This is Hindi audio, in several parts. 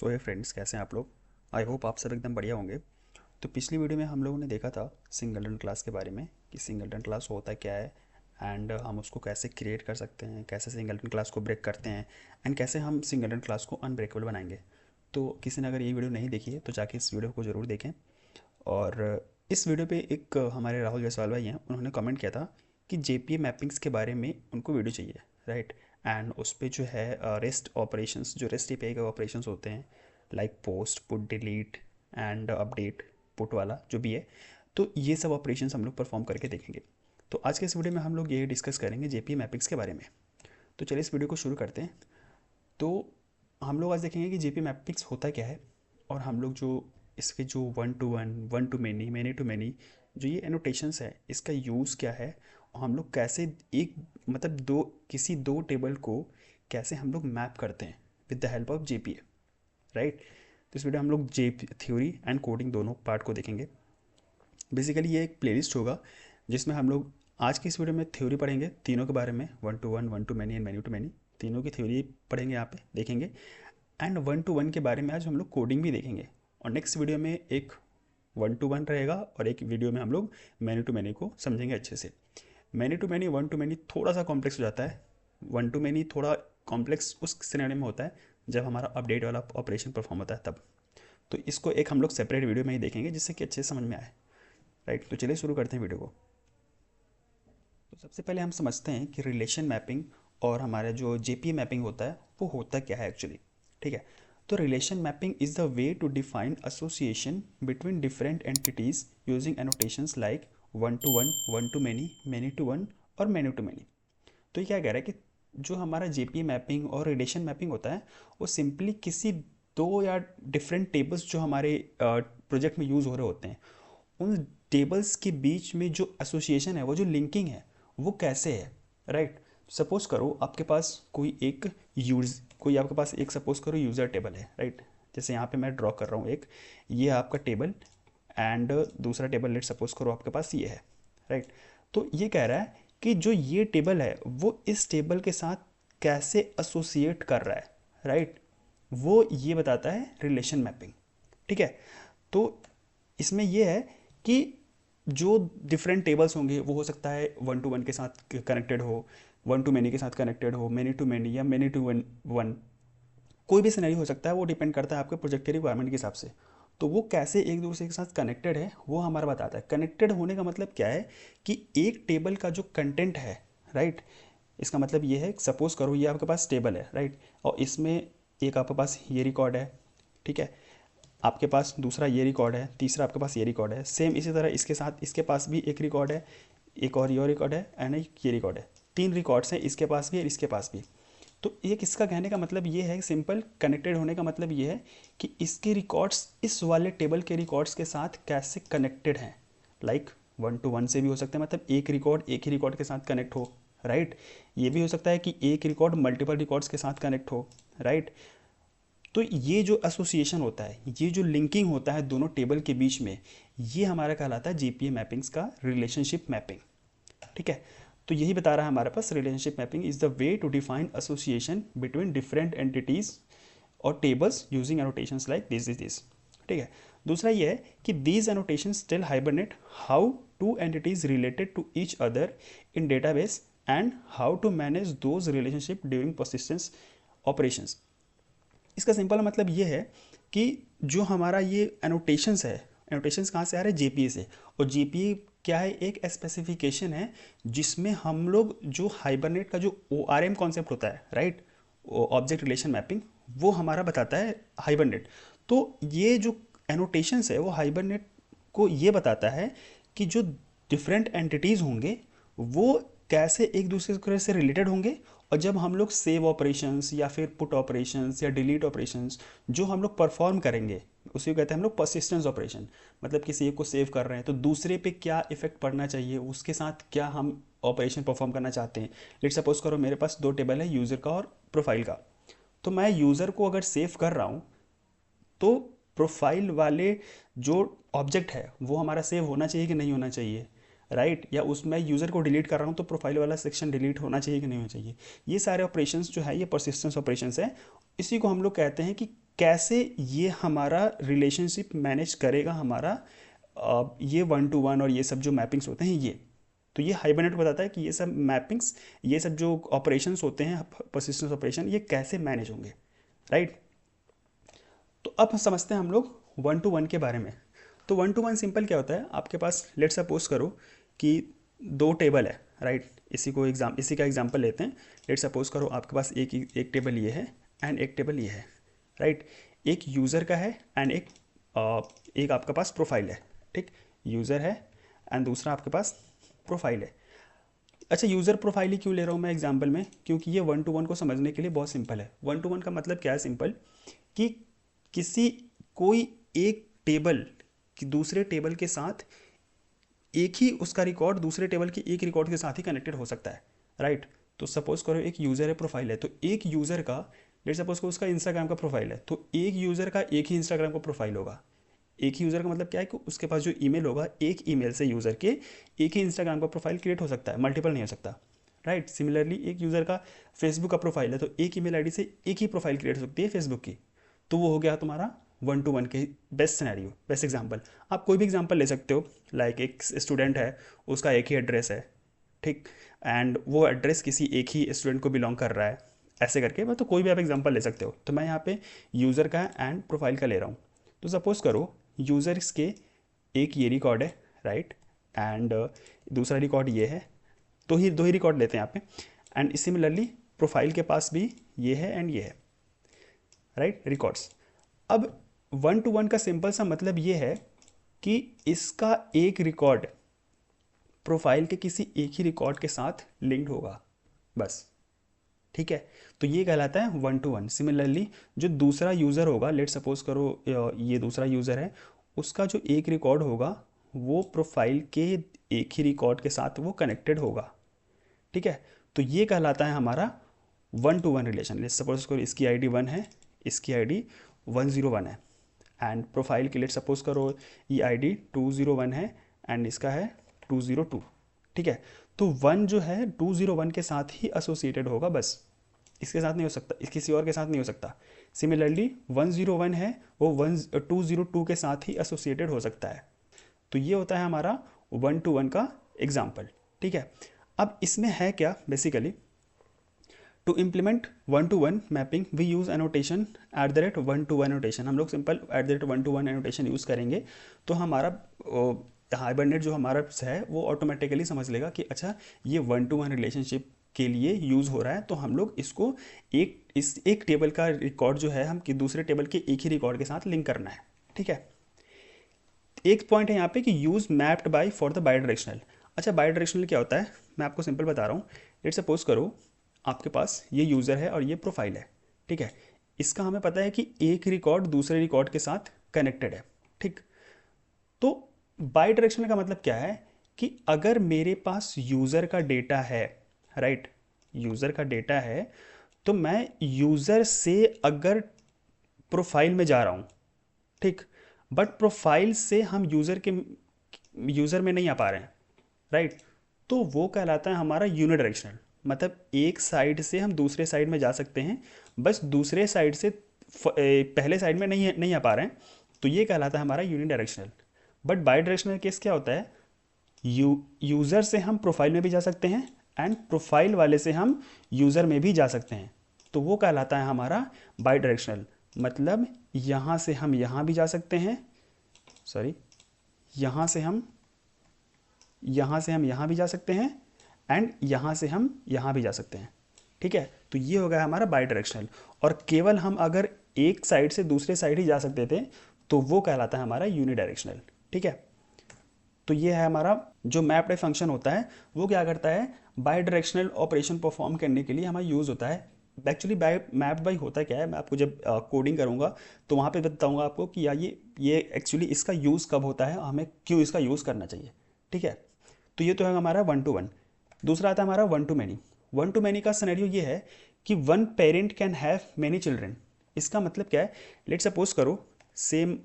सो हे फ्रेंड्स, कैसे हैं आप लोग। आई होप आप सब एकदम बढ़िया होंगे। तो पिछली वीडियो में हम लोगों ने देखा था सिंगलटन क्लास के बारे में कि सिंगलटन क्लास होता क्या है एंड हम उसको कैसे क्रिएट कर सकते हैं, कैसे सिंगलटन क्लास को ब्रेक करते हैं एंड कैसे हम सिंगलटन क्लास को अनब्रेकेबल बनाएंगे। तो किसी ने अगर ये वीडियो नहीं देखी है तो जाके इस वीडियो को ज़रूर देखें। और इस वीडियो पे एक हमारे राहुल जायसवाल भाई हैं, उन्होंने कमेंट किया था कि जेपीए मैपिंग्स के बारे में उनको वीडियो चाहिए, राइट। एंड उस पर जो है रेस्ट ऑपरेशंस, जो रेस्ट एपीआई के ऑपरेशंस होते हैं like post, put, delete and update, put वाला जो भी है, तो ये सब ऑपरेशंस हम लोग परफॉर्म करके देखेंगे। तो आज के इस वीडियो में हम लोग ये डिस्कस करेंगे जेपीए मैपिंग्स के बारे में। तो चलिए इस वीडियो को शुरू करते हैं। तो हम लोग आज देखेंगे कि जेपी मैपिंग्स होता क्या है, और हम लोग जो इसके जो one to one, one to many, many to many, जो ये एनोटेशंस है इसका यूज़ क्या है, और हम लोग कैसे एक मतलब किसी दो टेबल को कैसे हम लोग मैप करते हैं with the help of JPA, right. तो इस वीडियो हम लोग जे थ्योरी एंड कोडिंग दोनों पार्ट को देखेंगे। बेसिकली ये एक प्लेलिस्ट होगा जिसमें हम लोग आज की इस वीडियो में थ्योरी पढ़ेंगे तीनों के बारे में, one to one, one to many and many to many, तीनों की थ्योरी पढ़ेंगे यहाँ पे देखेंगे। एंड वन टू वन के बारे में आज हम लोग कोडिंग भी देखेंगे। और नेक्स्ट वीडियो में एक वन टू वन रहेगा और एक वीडियो में हम लोग मैनी टू मैनी को समझेंगे अच्छे से। Many to many, one to many थोड़ा सा कॉम्प्लेक्स हो जाता है। वन टू मैनी थोड़ा कॉम्प्लेक्स उस सिनेरियो में होता है जब हमारा अपडेट वाला ऑपरेशन परफॉर्म होता है तब। तो इसको एक हम लोग सेपरेट वीडियो में ही देखेंगे जिससे कि अच्छे से समझ में आए, राइट। तो चलिए शुरू करते हैं वीडियो को। तो सबसे पहले हम समझते हैं कि रिलेशन मैपिंग और हमारा जो जेपीए मैपिंग होता है वो होता क्या है एक्चुअली, ठीक है। तो relation mapping is the way to define association between different entities using annotations like one to one, one to many, many to one और मैनी टू मैनी। तो ये क्या कह रहा है कि जो हमारा जेपीए मैपिंग और रिलेशन मैपिंग होता है वो सिंपली किसी दो या डिफरेंट टेबल्स जो हमारे प्रोजेक्ट में यूज़ हो रहे होते हैं उन टेबल्स के बीच में जो एसोसिएशन है, वो जो लिंकिंग है वो कैसे है, राइट। सपोज करो आपके पास कोई आपके पास एक सपोज करो यूज़र टेबल है, राइट। जैसे यहाँ पे मैं ड्रॉ कर रहा हूँ एक, ये आपका टेबल एंड दूसरा टेबल लेट सपोज करो आपके पास ये है, राइट। तो ये कह रहा है कि जो ये टेबल है वो इस टेबल के साथ कैसे एसोसिएट कर रहा है, राइट। वो ये बताता है रिलेशन मैपिंग, ठीक है। तो इसमें यह है कि जो डिफरेंट टेबल्स होंगे वो हो सकता है वन टू वन के साथ कनेक्टेड हो, वन टू मैनी के साथ कनेक्टेड हो, मैनी टू मैनी या मैनी टू वन वन, कोई भी सिनेरियो हो सकता है। वो डिपेंड करता है आपके प्रोजेक्ट के रिक्वायरमेंट के हिसाब से। तो वो कैसे एक दूसरे के साथ कनेक्टेड है वो हमारा बताता है। कनेक्टेड होने का मतलब क्या है कि एक टेबल का जो कंटेंट है, राइट, इसका मतलब ये है सपोज करो ये आपके पास टेबल है, राइट, और इसमें एक आपके पास ये रिकॉर्ड है, ठीक है, आपके पास दूसरा ये रिकॉर्ड है, तीसरा आपके पास ये रिकॉर्ड है, सेम इसी तरह इसके साथ इसके पास भी एक रिकॉर्ड है, एक और ये रिकॉर्ड है एंड एक ये रिकॉर्ड है। तीन रिकॉर्ड्स हैं इसके पास भी और इसके पास भी। तो ये किसका कहने का मतलब ये है, सिंपल कनेक्टेड होने का मतलब ये है कि इसके रिकॉर्ड्स इस वाले टेबल के रिकॉर्ड्स के साथ कैसे कनेक्टेड हैं। लाइक वन टू वन से भी हो सकता है, मतलब एक रिकॉर्ड एक ही रिकॉर्ड के साथ कनेक्ट हो, राइट। ये भी हो सकता है कि एक रिकॉर्ड मल्टीपल रिकॉर्ड्स के साथ कनेक्ट हो, राइट। तो ये जो एसोसिएशन होता है, ये जो लिंकिंग होता है दोनों टेबल के बीच में, ये हमारा कहलाता है जीपीए मैपिंग्स का रिलेशनशिप मैपिंग, ठीक है। तो यही बता रहा है हमारे पास relationship mapping is the way to define association between different entities और tables using annotations like this is this, ठीक है। दूसरा ये है कि these annotations tell Hibernate how two entities related to each other in database and how to manage those relationship during persistence operations. इसका सिंपल मतलब ये है कि जो हमारा ये एनोटेशंस है, एनोटेशंस कहाँ से आ रहे हैं, जेपीए से। और जेपीए क्या है, एक स्पेसिफिकेशन है जिसमें हम लोग जो हाइबरनेट का जो ORM कॉन्सेप्ट होता है, राइट, ऑब्जेक्ट रिलेशन मैपिंग, वो हमारा बताता है हाइबरनेट। तो ये जो एनोटेशंस है वो हाइबरनेट को ये बताता है कि जो डिफरेंट एंटिटीज़ होंगे वो कैसे एक दूसरे से रिलेटेड होंगे। और जब हम लोग सेव ऑपरेशंस या फिर पुट ऑपरेशंस या डिलीट ऑपरेशंस जो हम लोग परफॉर्म करेंगे उसी को कहते हैं हम लोग परसिस्टेंस ऑपरेशन। मतलब किसी एक को सेव कर रहे हैं तो दूसरे पे क्या इफेक्ट पड़ना चाहिए, उसके साथ क्या हम ऑपरेशन परफॉर्म करना चाहते हैं। लेट सपोज करो मेरे पास दो टेबल है, यूज़र का और प्रोफाइल का। तो मैं यूज़र को अगर सेव कर रहा हूँ तो प्रोफाइल वाले जो ऑब्जेक्ट है वो हमारा सेव होना चाहिए कि नहीं होना चाहिए, राइट। या उसमें यूज़र को डिलीट कर रहा हूँ तो प्रोफाइल वाला सेक्शन डिलीट होना चाहिए कि नहीं होना चाहिए। ये सारे ऑपरेशंस जो है ये परसिस्टेंस ऑपरेशंस है। इसी को हम लोग कहते हैं कि कैसे ये हमारा रिलेशनशिप मैनेज करेगा हमारा ये 1 to 1 और ये सब जो मैपिंग्स होते हैं ये। तो ये हाइबरनेट बताता है कि ये सब मैपिंग्स, ये सब जो ऑपरेशंस होते हैं पर्सिस्टेंस ऑपरेशन, ये कैसे मैनेज होंगे, राइट। तो अब समझते हैं हम लोग 1 to 1 के बारे में। तो 1 to 1 सिंपल क्या होता है, आपके पास लेट सपोज करो कि 2 टेबल है, राइट। इसी का एग्जांपल लेते हैं। लेट सपोज करो आपके पास एक टेबल ये है एंड एक टेबल ये है, राइट। एक यूज़र का है एंड एक आपके पास प्रोफाइल है, ठीक। यूज़र है एंड दूसरा आपके पास प्रोफाइल है। अच्छा, यूज़र प्रोफाइल ही क्यों ले रहा हूँ मैं एग्जांपल में, क्योंकि ये 1 to 1 को समझने के लिए बहुत सिंपल है। 1 to 1 का मतलब क्या है, सिंपल, कि कोई एक टेबल कि दूसरे टेबल के साथ एक ही उसका रिकॉर्ड दूसरे टेबल के एक रिकॉर्ड के साथ ही कनेक्टेड हो सकता है, राइट। तो सपोज करो एक यूज़र है, प्रोफाइल है, तो एक यूज़र का, लेट सपोज करो उसका इंस्टाग्राम का प्रोफाइल है, तो एक यूज़र का एक ही इंस्टाग्राम का प्रोफाइल होगा। एक ही यूज़र का मतलब क्या है कि उसके पास जो ईमेल होगा, एक ईमेल से यूज़र के एक ही इंस्टाग्राम का प्रोफाइल क्रिएट हो सकता है, मल्टीपल नहीं हो सकता, राइट। सिमिलरली एक यूज़र का फेसबुक का प्रोफाइल है, तो एक ईमेल आईडी से एक ही प्रोफाइल क्रिएट हो सकती है फेसबुक की। तो वो हो गया तुम्हारा 1 to 1 के बेस्ट सिनेरियो, बेस्ट एग्जांपल। आप कोई भी एग्जांपल ले सकते हो, लाइक एक स्टूडेंट है, उसका एक ही एड्रेस है, ठीक, एंड वो एड्रेस किसी एक ही स्टूडेंट को बिलोंग कर रहा है, ऐसे करके मैं तो कोई भी आप एग्जांपल ले सकते हो। तो मैं यहाँ पे यूज़र का एंड प्रोफाइल का ले रहा हूँ। तो सपोज़ करो यूज़र्स के एक ये रिकॉर्ड है, राइट, एंड दूसरा रिकॉर्ड ये है। दो ही रिकॉर्ड लेते हैं यहाँ पे। एंड सिमिलरली प्रोफाइल के पास भी ये है एंड ये है, राइट, रिकॉर्ड्स। अब 1 to 1 का सिंपल सा मतलब ये है कि इसका एक रिकॉर्ड प्रोफाइल के किसी एक ही रिकॉर्ड के साथ लिंक्ड होगा, बस, ठीक है। तो ये कहलाता है 1 to 1। सिमिलरली जो दूसरा यूज़र होगा, लेट सपोज करो ये दूसरा यूज़र है, उसका जो एक रिकॉर्ड होगा वो प्रोफाइल के एक ही रिकॉर्ड के साथ वो कनेक्टेड होगा, ठीक है। तो ये कहलाता है हमारा 1 to 1 रिलेशन। लेट सपोज करो इसकी आईडी 1 है, इसकी आईडी 101 है, एंड प्रोफाइल की लेट सपोज करो ये आईडी 201 है एंड इसका है 202, ठीक है। तो 1 जो है 201 के साथ ही एसोसिएटेड होगा, बस, इसके साथ नहीं हो सकता, इस किसी और के साथ नहीं हो सकता। सिमिलरली 101 है वो 202 के साथ ही एसोसिएटेड हो सकता है। तो ये होता है हमारा 1 to 1 का एग्जाम्पल, ठीक है। अब इसमें है क्या basically, to implement 1 to 1 mapping we use annotation @1 to 1 annotation. हम लोग सिंपल @1 to 1 एनोटेशन यूज़ करेंगे, तो हमारा हाइबरनेट जो हमारा है वो ऑटोमेटिकली समझ लेगा कि अच्छा ये 1 to 1 रिलेशनशिप के लिए यूज़ हो रहा है, तो हम लोग इसको एक टेबल का रिकॉर्ड जो है हम कि दूसरे टेबल के एक ही रिकॉर्ड के साथ लिंक करना है, ठीक है। एक पॉइंट है यहाँ पे कि use mapped by for the bidirectional. अच्छा, बाई डायरेक्शनल क्या होता है, मैं आपको सिंपल बता रहा हूँ। लेट सपोज करो आपके पास ये यूज़र है और ये प्रोफाइल है, ठीक है। इसका हमें पता है कि एक रिकॉर्ड दूसरे रिकॉर्ड के साथ कनेक्टेड है, ठीक। तो बाई डायरेक्शनल का मतलब क्या है कि अगर मेरे पास यूज़र का डेटा है, राइट, यूज़र का डेटा है, तो मैं यूज़र से अगर प्रोफाइल में जा रहा हूँ, ठीक, बट प्रोफाइल से हम यूज़र में नहीं आ पा रहे हैं, राइट, तो वो कहलाता है हमारा यूनिडायरेक्शनल। मतलब एक साइड से हम दूसरे साइड में जा सकते हैं, बस दूसरे साइड से पहले साइड में नहीं आ पा रहे हैं, तो ये कहलाता है हमारा unidirectional. But by directional case क्या होता है, यूज़र से हम प्रोफाइल में भी जा सकते हैं एंड प्रोफाइल वाले से हम यूज़र में भी जा सकते हैं, तो वो कहलाता है हमारा बाई डायरेक्शनल। मतलब यहाँ से हम यहाँ भी जा सकते हैं, सॉरी, यहाँ से हम यहाँ भी जा सकते हैं एंड यहाँ से हम यहाँ भी जा सकते हैं, ठीक है। तो ये हो गया हमारा बाई डायरेक्शनल। और केवल हम अगर एक साइड से दूसरे साइड ही जा सकते थे, तो वो कहलाता है हमारा यूनिडायरेक्शनल, ठीक है। तो ये है हमारा जो मैप्ड फंक्शन होता है, वो क्या करता है, बाई डायरेक्शनल ऑपरेशन परफॉर्म करने के लिए हमारा यूज़ होता है। एक्चुअली मैप्ड बाई होता क्या है, मैं आपको जब कोडिंग करूँगा तो वहाँ पे बताऊँगा आपको कि यार ये एक्चुअली इसका यूज़ कब होता है, हमें क्यों इसका यूज़ करना चाहिए, ठीक है। तो ये तो है हमारा 1 to 1। दूसरा आता है हमारा 1 to many। 1 to many का सिनेरियो ये है कि one parent can have many children. इसका मतलब क्या है, लेट सपोज करो सेम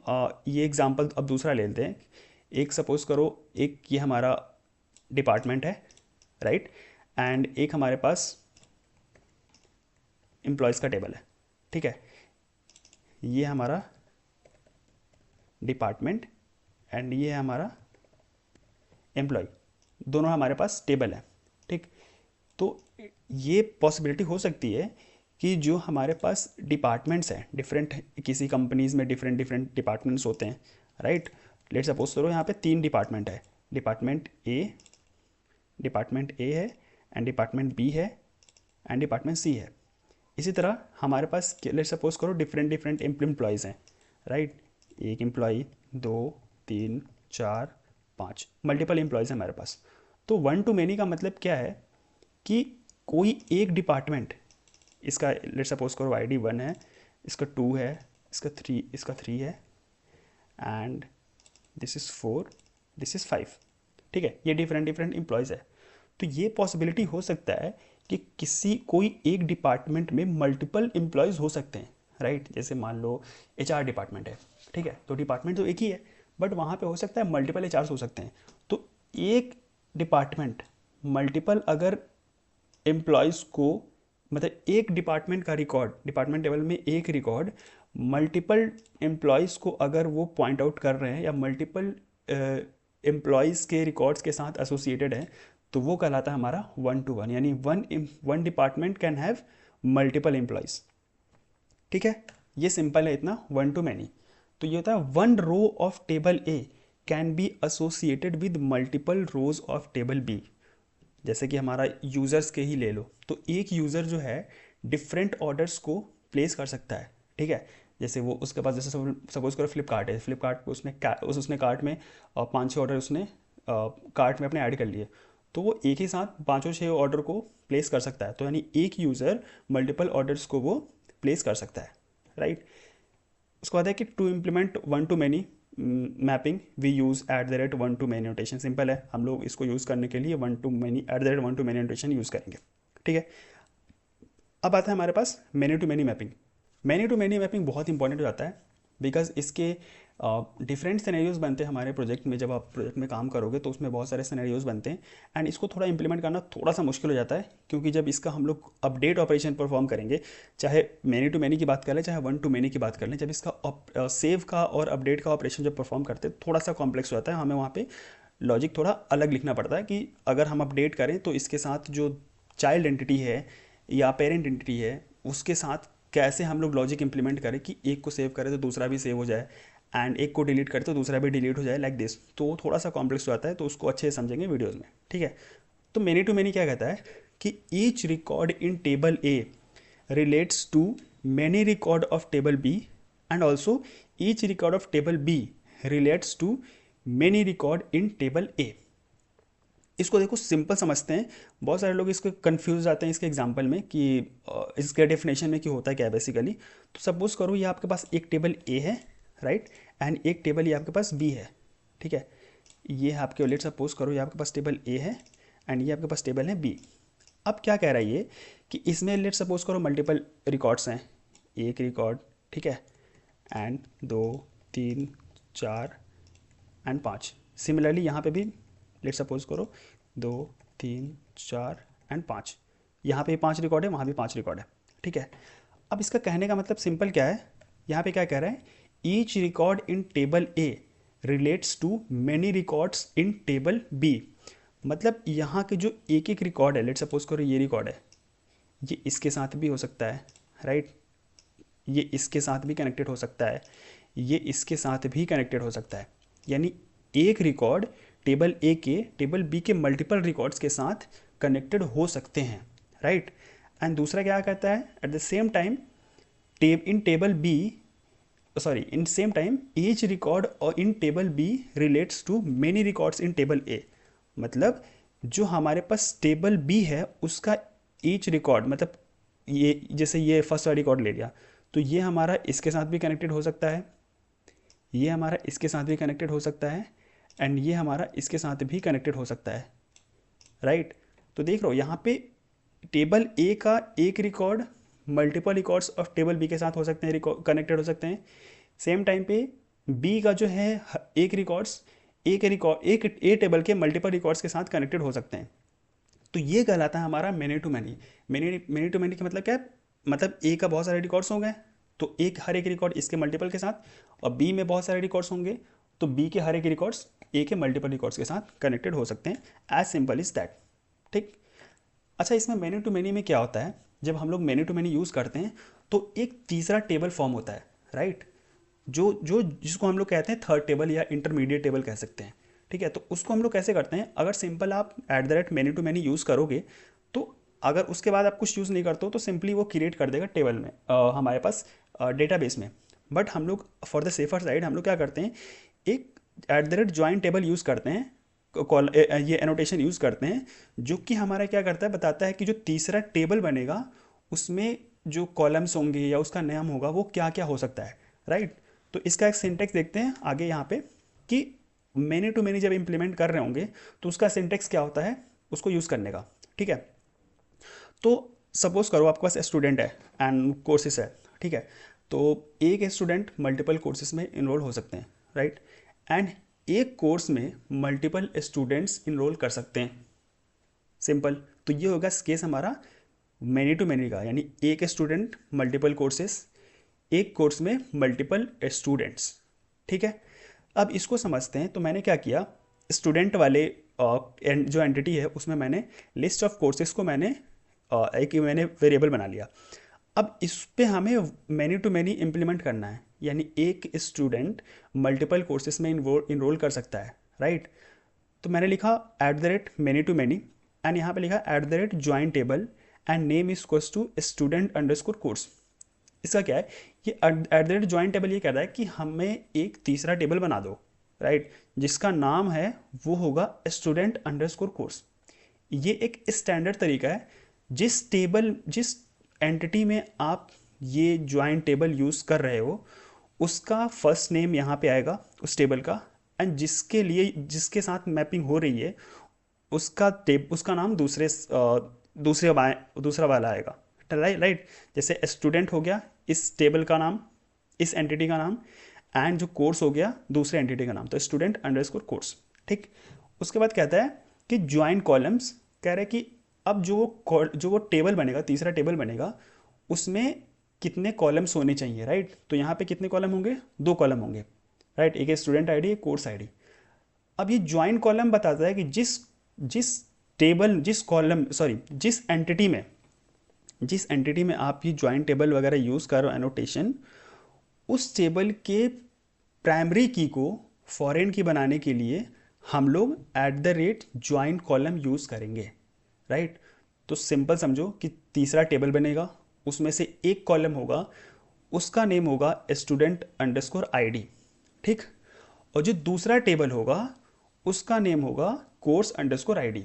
ये एग्जांपल अब दूसरा ले लेते हैं। एक सपोज करो एक ये हमारा डिपार्टमेंट है, राइट, एंड एक हमारे पास एम्प्लॉयज़ का टेबल है, ठीक है। ये हमारा डिपार्टमेंट एंड ये है हमारा एम्प्लॉय, दोनों हमारे पास टेबल है। ठीक, तो ये पॉसिबिलिटी हो सकती है कि जो हमारे पास डिपार्टमेंट्स हैं डिफरेंट, किसी कंपनीज़ में डिफरेंट डिफरेंट डिपार्टमेंट्स होते हैं, राइट। लेट सपोज करो यहाँ पे 3 डिपार्टमेंट है, डिपार्टमेंट ए है एंड डिपार्टमेंट बी है एंड डिपार्टमेंट सी है। इसी तरह हमारे पास लेट सपोज करो डिफरेंट डिफरेंट एम्प्लॉयज़ हैं, राइट। एक एम्प्लॉय, 2, 3, 4, 5, मल्टीपल एम्प्लॉयज़ हैं हमारे पास। तो 1 टू मैनी का मतलब क्या है कि कोई एक डिपार्टमेंट, इसका लेट सपोज करो ID 1 है, इसका 2 है, इसका 3 है and this is 4, this is 5। ठीक है, ये डिफरेंट डिफरेंट एम्प्लॉयज़ है। तो ये पॉसिबिलिटी हो सकता है कि कोई एक डिपार्टमेंट में मल्टीपल एम्प्लॉयज़ हो सकते हैं, राइट। जैसे मान लो HR डिपार्टमेंट है, ठीक है, तो डिपार्टमेंट तो एक ही है बट वहाँ पे हो सकता है मल्टीपल HRs हो सकते हैं। तो एक डिपार्टमेंट मल्टीपल अगर एम्प्लॉयज़ को, मतलब एक डिपार्टमेंट का रिकॉर्ड, डिपार्टमेंट लेवल में एक रिकॉर्ड मल्टीपल एम्प्लॉयज़ को अगर वो पॉइंट आउट कर रहे हैं या मल्टीपल एम्प्लॉयज़ के रिकॉर्ड्स के साथ एसोसिएटेड है, तो वो कहलाता है हमारा 1 to 1, यानी one department can have multiple employees. ठीक है, ये सिंपल है इतना, 1 to many। तो ये होता है 1 row of table A can be associated with multiple rows of table B। जैसे कि हमारा यूज़र्स के ही ले लो, तो एक यूज़र जो है डिफरेंट ऑर्डर्स को प्लेस कर सकता है। ठीक है, जैसे वो उसके पास, जैसे सपोज करो फ्लिपकार्ट है, फ्लिपकार्ट पे उसने कार्ट में 5-6 ऑर्डर उसने कार्ट में अपने ऐड कर लिए, तो वो एक ही साथ 5-6 ऑर्डर को प्लेस कर सकता है। तो यानी एक यूज़र मल्टीपल ऑर्डर्स को वो प्लेस कर सकता है, राइट। उसके बाद है कि to implement 1 to many mapping we use @1 to many notation. Simple है, हम लोग इसको यूज़ करने के लिए 1 to many @1 to many notation use करेंगे। ठीक है, अब आता है हमारे पास many to many mapping. Many to many mapping बहुत इंपॉर्टेंट हो जाता है बिकॉज इसके डिफरेंट सिनेरियोज़ बनते हैं हमारे प्रोजेक्ट में। जब आप प्रोजेक्ट में काम करोगे तो उसमें बहुत सारे सिनेरियोज़ बनते हैं एंड इसको थोड़ा इंप्लीमेंट करना थोड़ा सा मुश्किल हो जाता है, क्योंकि जब इसका हम लोग अपडेट ऑपरेशन परफॉर्म करेंगे, चाहे मैनी टू मैनी की बात कर लें चाहे 1 to many की बात कर लें, जब इसका सेव का और अपडेट का ऑपरेशन जब परफॉर्म करते हैं थोड़ा सा कॉम्प्लेक्स हो जाता है। हमें वहाँ पे लॉजिक थोड़ा अलग लिखना पड़ता है कि अगर हम अपडेट करें तो इसके साथ जो चाइल्ड एंटिटी है या पेरेंट एंटिटी है उसके साथ कैसे हम लोग लॉजिक इंप्लीमेंट करें कि एक को सेव करें तो दूसरा भी सेव हो जाए एंड एक को डिलीट करें तो दूसरा भी डिलीट हो जाए, लाइक दिस। तो थोड़ा सा कॉम्प्लेक्स हो जाता है, तो उसको अच्छे से समझेंगे वीडियोज़ में। ठीक है, तो मैनी टू मैनी क्या कहता है कि each record in table A relates to many record of table B and also each record of table B relates to many record in table A। इसको देखो सिंपल समझते हैं, बहुत सारे लोग इसको कंफ्यूज जाते हैं इसके एग्जांपल में कि इसके डेफिनेशन में कि होता है क्या बेसिकली। तो सपोज करो ये आपके पास एक टेबल A है, राइट, एंड एक टेबल ये आपके पास B है। ठीक है, ये आपके लेट सपोज करो ये आपके पास टेबल A है एंड ये आपके पास टेबल है B। अब क्या कह रहा है ये कि इसमें लेट सपोज करो मल्टीपल रिकॉर्ड्स हैं, एक रिकॉर्ड, ठीक है, एंड 2, 3, 4 एंड 5। सिमिलरली यहाँ पे भी लेट सपोज करो 2, 3, 4 एंड 5, यहाँ पे 5 रिकॉर्ड है, वहाँ भी 5 रिकॉर्ड है। ठीक है, अब इसका कहने का मतलब सिंपल क्या है, यहाँ पे क्या कह रहा है, each record in table A relates to many records in table B। मतलब यहाँ के जो एक एक रिकॉर्ड है, लेट सपोज करो ये रिकॉर्ड है, ये इसके साथ भी हो सकता है, राइट, ये इसके साथ भी कनेक्टेड हो सकता है, ये इसके साथ भी कनेक्टेड हो सकता है। यानी एक रिकॉर्ड टेबल A के टेबल B के मल्टीपल रिकॉर्ड्स के साथ कनेक्टेड हो सकते हैं, राइट। एंड दूसरा क्या कहता है, at the same time in table B, sorry, in same time each record और in table B relates to many records in table A। मतलब जो हमारे पास टेबल B है उसका ईच रिकॉर्ड, मतलब ये जैसे ये फर्स्ट वाला रिकॉर्ड ले लिया तो ये हमारा इसके साथ भी कनेक्टेड हो सकता है, ये हमारा इसके साथ भी कनेक्टेड हो सकता है एंड ये हमारा इसके साथ भी कनेक्टेड हो सकता है, राइट। तो देख रहे हो यहाँ पे टेबल A का एक record multiple records of table B के साथ हो सकते हैं, कनेक्टेड हो सकते हैं। सेम टाइम पे B का जो है एक A टेबल के मल्टीपल रिकॉर्ड्स के साथ कनेक्टेड हो सकते हैं। तो ये कहलाता है हमारा many to many. Many to many का मतलब क्या है, मतलब A का बहुत सारे रिकॉर्ड्स हो गए, तो एक हर एक रिकॉर्ड इसके मल्टीपल के साथ, और बी में बहुत सारे रिकॉर्ड्स होंगे तो बी के हर एक रिकॉर्ड्स ए के मल्टीपल रिकॉर्ड्स के साथ कनेक्टेड हो सकते हैं। As simple is that. ठीक। अच्छा, इसमें मैनी टू मैनी में क्या होता है, जब हम लोग मैनी टू मैनी यूज़ करते हैं तो एक तीसरा टेबल फॉर्म होता है, राइट, जो जो जिसको हम लोग कहते हैं थर्ड टेबल या इंटरमीडिएट टेबल कह सकते हैं। ठीक है, तो उसको हम लोग कैसे करते हैं, अगर सिंपल आप मैनी टू मैनी यूज़ करोगे तो अगर उसके बाद आप कुछ यूज़ नहीं करते हो तो सिंपली वो क्रिएट कर देगा टेबल में, हमारे पास डेटाबेस में। बट हम लोग फॉर द सेफर साइड हम लोग क्या करते हैं, एक ज्वाइन टेबल यूज़ करते हैं, ये एनोटेशन यूज़ करते हैं, जो कि हमारा क्या करता है, बताता है कि जो तीसरा टेबल बनेगा उसमें जो कॉलम्स होंगे या उसका नाम होगा वो क्या क्या हो सकता है, राइट। तो इसका एक सिंटेक्स देखते हैं आगे यहाँ पे कि मैनी टू मैनी जब इम्प्लीमेंट कर रहे होंगे तो उसका सिंटेक्स क्या होता है उसको यूज़ करने का। ठीक है, तो सपोज करो आपके पास स्टूडेंट है एंड कोर्सेस है। ठीक है, तो एक स्टूडेंट मल्टीपल कोर्सेज में इनरोल हो सकते हैं, राइट, एंड एक कोर्स में मल्टीपल स्टूडेंट्स इनरोल कर सकते हैं। सिंपल। तो ये होगा केस हमारा मैनी टू मैनी का, यानी एक स्टूडेंट मल्टीपल कोर्सेस, एक कोर्स में मल्टीपल स्टूडेंट्स। ठीक है, अब इसको समझते हैं। तो मैंने क्या किया, स्टूडेंट वाले जो एंटिटी है उसमें मैंने लिस्ट ऑफ कोर्सेज को मैंने वेरिएबल बना लिया। अब इस पे हमें मैनी टू मैनी इम्प्लीमेंट करना है, यानी एक स्टूडेंट मल्टीपल कोर्सेज में इनरोल कर सकता है, राइट। तो मैंने लिखा @मैनी टू मैनी एंड यहाँ पे लिखा @join table and name is equals to student_course। इसका क्या है, ये @ज्वाइन टेबल ये कह रहा है कि हमें एक तीसरा टेबल बना दो, राइट, जिसका नाम है वो होगा student_course। ये एक स्टैंडर्ड तरीका है, जिस एंटिटी में आप ये ज्वाइन टेबल यूज़ कर रहे हो उसका फर्स्ट नेम यहाँ पे आएगा उस टेबल का, एंड जिसके साथ मैपिंग हो रही है उसका नाम दूसरा वाला आएगा, राइट। जैसे स्टूडेंट हो गया इस टेबल का नाम, इस एंटिटी का नाम, एंड जो कोर्स हो गया दूसरे एंटिटी का नाम, तो student_course। ठीक। उसके बाद कहता है कि ज्वाइन कॉलम्स, कह रहे हैं कि अब जो वो टेबल बनेगा, तीसरा टेबल बनेगा, उसमें कितने कॉलम्स होने चाहिए, राइट। तो यहाँ पे कितने कॉलम होंगे, 2 कॉलम होंगे, राइट, एक स्टूडेंट आईडी एक कोर्स आईडी। अब ये ज्वाइन कॉलम बताता है कि जिस एंटिटी में आप ये ज्वाइन टेबल वगैरह यूज़ करो एनोटेशन, उस टेबल के प्राइमरी की को फॉरेन की बनाने के लिए हम लोग @ज्वाइन कॉलम यूज़ करेंगे, राइट। तो सिंपल समझो कि तीसरा टेबल बनेगा, उसमें से एक कॉलम होगा, उसका नेम होगा student_id। ठीक। और जो दूसरा टेबल होगा उसका नेम होगा course_id।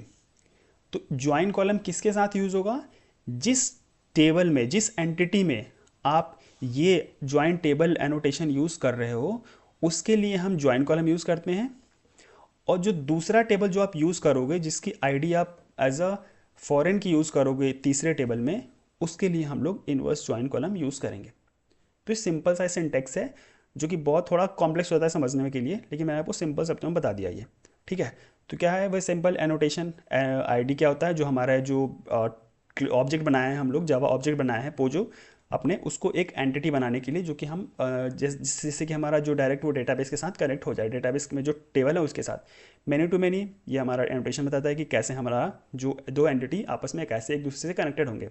तो ज्वाइन कॉलम किसके साथ यूज़ होगा, जिस टेबल में, जिस एंटिटी में आप ये ज्वाइन टेबल एनोटेशन यूज़ कर रहे हो उसके लिए हम ज्वाइन कॉलम यूज़ करते हैं। और जो दूसरा टेबल जो आप यूज़ करोगे, जिसकी आईडी आप एज अ फॉरेन की यूज़ करोगे तीसरे टेबल में, उसके लिए हम लोग इनवर्स ज्वाइन कॉलम यूज़ करेंगे। तो ये सिंपल सा सिंटेक्स है जो कि बहुत थोड़ा कॉम्प्लेक्स होता है समझने के लिए, लेकिन मैंने आपको सिंपल शब्दों में बता दिया ये। ठीक है, तो क्या है वह सिंपल एनोटेशन। आईडी क्या होता है, जो हमारा जो ऑब्जेक्ट बनाया है हम लोग, जावा ऑब्जेक्ट बनाया है पोजो अपने, उसको एक एंटिटी बनाने के लिए, जो कि हम जिससे कि हमारा जो डायरेक्ट वो डेटाबेस के साथ कनेक्ट हो जाए, डेटाबेस में जो टेबल है उसके साथ। मैनी टू मैनी ये हमारा एनोटेशन बताता है कि कैसे हमारा जो 2 एंटिटी आपस में कैसे एक दूसरे से कनेक्टेड होंगे।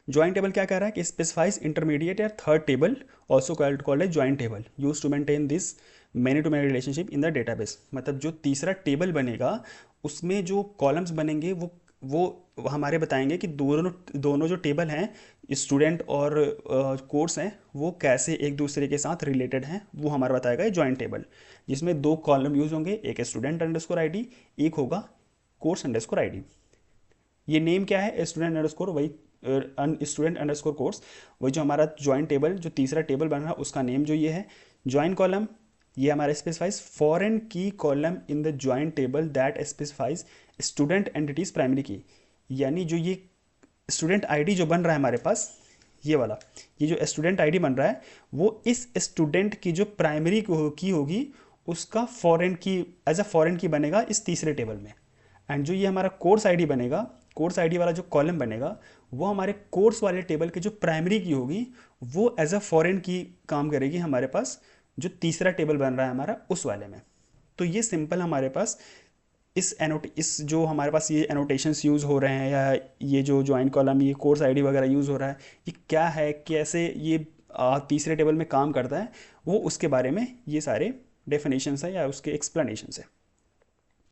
ज्वाइन टेबल क्या कह रहा है कि स्पेसिफाइज इंटरमीडिएट या third table also called a join table use to maintain this many to many relationship in the database. मतलब जो तीसरा टेबल बनेगा उसमें जो कॉलम्स बनेंगे वो हमारे बताएंगे कि दोनों जो टेबल हैं, स्टूडेंट और कोर्स हैं, वो कैसे एक दूसरे के साथ रिलेटेड हैं, वो हमारा बताएगा ये ज्वाइन टेबल, जिसमें 2 कॉलम यूज होंगे, एक student_id, एक होगा course_id। ये नेम क्या है, student_, वही student_course, वही जो हमारा ज्वाइन टेबल, जो तीसरा टेबल बन रहा है उसका नेम जो ये है। ज्वाइन कॉलम ये हमारा स्पेसिफाइज फॉरेन की column in the join table that specifies student entities primary की, यानी जो ये स्टूडेंट आईडी जो बन रहा है हमारे पास, ये वाला, ये जो स्टूडेंट आईडी बन रहा है वो इस स्टूडेंट की जो प्राइमरी की होगी उसका फॉरेन की, एज अ फॉरेन की बनेगा इस तीसरे टेबल में। एंड जो ये हमारा कोर्स आईडी बनेगा, कोर्स आईडी वाला जो कॉलम बनेगा वो हमारे कोर्स वाले टेबल के जो प्राइमरी की होगी वो एज अ फॉरेन की काम करेगी हमारे पास, जो तीसरा टेबल बन रहा है हमारा उस वाले में। तो ये सिंपल हमारे पास इस जो हमारे पास ये एनोटेशंस यूज़ हो रहे हैं, या ये जो ज्वाइन कॉलम, ये कोर्स आईडी वगैरह यूज़ हो रहा है, ये क्या है, कैसे ये तीसरे टेबल में काम करता है, वो उसके बारे में ये सारे डेफिनेशंस हैं या उसके एक्सप्लेनेशंस हैं।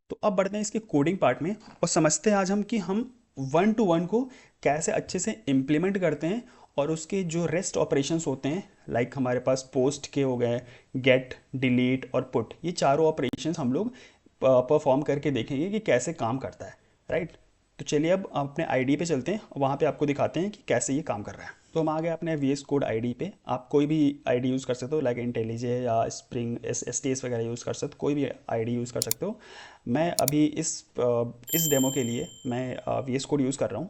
तो अब बढ़ते हैं इसके कोडिंग पार्ट में और समझते हैं आज हम कि हम वन टू वन को कैसे अच्छे से इम्प्लीमेंट करते हैं, और उसके जो रेस्ट ऑपरेशंस होते हैं, लाइक हमारे पास पोस्ट के हो गए, गेट, डिलीट और पुट, ये चारों ऑपरेशंस हम लोग परफॉर्म करके देखेंगे कि कैसे काम करता है, राइट। तो चलिए अब अपने आईडी पे चलते हैं, वहाँ पे आपको दिखाते हैं कि कैसे ये काम कर रहा है। तो हम आ गए अपने वी एस कोड आईडी पे। आप कोई भी आईडी यूज़ कर सकते हो, लाइक इंटेलिजे या स्प्रिंग एस वगैरह यूज़ कर सकते हो, कोई भी आईडी यूज़ कर सकते हो। मैं अभी इस डेमो के लिए मैं वी एस कोड यूज़ कर रहा हूँ।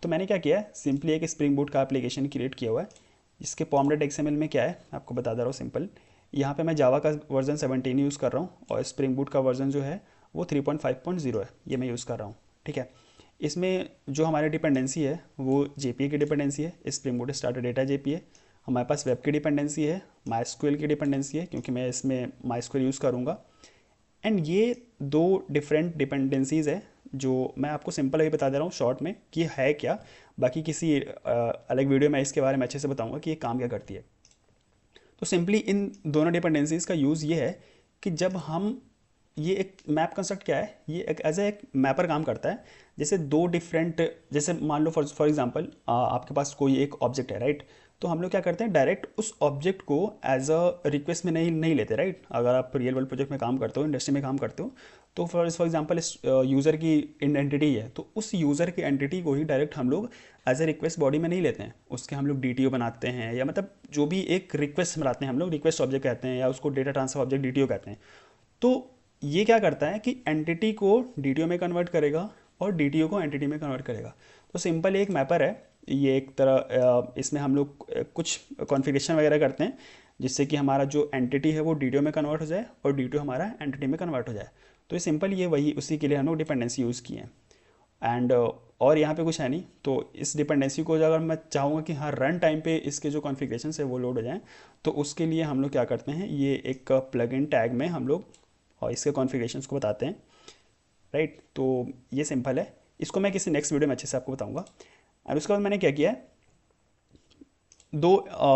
तो मैंने क्या किया है, सिंपली एक स्प्रिंग बूट का एप्लीकेशन क्रिएट किया हुआ है, जिसके pom.xml में क्या है आपको बता दे रहा हूँ सिंपल। यहाँ पे मैं जावा का वर्जन 17 यूज़ कर रहा हूँ और स्प्रिंग बूट का वर्जन जो है वो 3.5.0 है, ये मैं यूज़ कर रहा हूँ, ठीक है। इसमें जो हमारी डिपेंडेंसी है वो जेपीए की डिपेंडेंसी है, spring boot starter data JPA. हमारे पास वेब की डिपेंडेंसी है, MySQL की डिपेंडेंसी है, क्योंकि मैं इसमें MySQL यूज़ करूँगा। एंड ये दो डिफरेंट डिपेंडेंसीज़ है जो मैं आपको सिंपल अभी बता दे रहा हूँ शॉर्ट में कि है क्या। बाकी किसी अलग वीडियो में इसके बारे में अच्छे से बताऊँगा कि ये काम क्या करती है। तो सिंपली इन दोनों डिपेंडेंसीज़ का यूज़ ये है कि जब हम ये एक मैप कंस्ट्रक्ट क्या है, ये एक एज ए एक मैपर काम करता है। जैसे दो डिफरेंट, जैसे मान लो फॉर एग्जांपल आपके पास कोई एक ऑब्जेक्ट है, राइट। तो हम लोग क्या करते हैं, डायरेक्ट उस ऑब्जेक्ट को एज अ रिक्वेस्ट में नहीं लेते, राइट। अगर आप रियल वर्ल्ड प्रोजेक्ट में काम करते हो, इंडस्ट्री में काम करते हो, तो फॉर एग्जांपल इस यूज़र की एंटिटी है, तो उस यूज़र की एंटिटी को ही डायरेक्ट हम लोग एज ए रिक्वेस्ट बॉडी में नहीं लेते हैं, उसके हम लोग डीटीओ बनाते हैं, या मतलब जो भी एक रिक्वेस्ट बनाते हैं हम लोग, रिक्वेस्ट ऑब्जेक्ट कहते हैं, या उसको डेटा ट्रांसफर ऑब्जेक्ट डीटीओ कहते हैं। तो ये क्या करता है कि एंटिटी को डीटीओ में कन्वर्ट करेगा और डीटीओ को एंटिटी में कन्वर्ट करेगा। तो सिंपल एक मैपर है ये, एक तरह इसमें हम लोग कुछ कॉन्फ़िगरेशन वगैरह करते हैं जिससे कि हमारा जो एंटिटी है वो डीटीओ में कन्वर्ट हो जाए और डीटीओ हमारा एंटिटी में कन्वर्ट हो जाए। तो ये सिंपल ये वही उसी के लिए हम लोग डिपेंडेंसी यूज़ किए हैं। एंड और यहाँ पे कुछ है नहीं। तो इस डिपेंडेंसी को अगर मैं चाहूँगा कि हाँ रन टाइम पे इसके जो कॉन्फ़िगरेशन है वो लोड हो जाएँ, तो उसके लिए हम लोग क्या करते हैं, ये एक प्लगइन टैग में हम लोग और इसके कॉन्फ़िगरेशंस को बताते हैं, राइट। तो ये सिंपल है, इसको मैं किसी नेक्स्ट वीडियो में अच्छे से आपको बताऊंगा। और उसके बाद मैंने क्या किया है,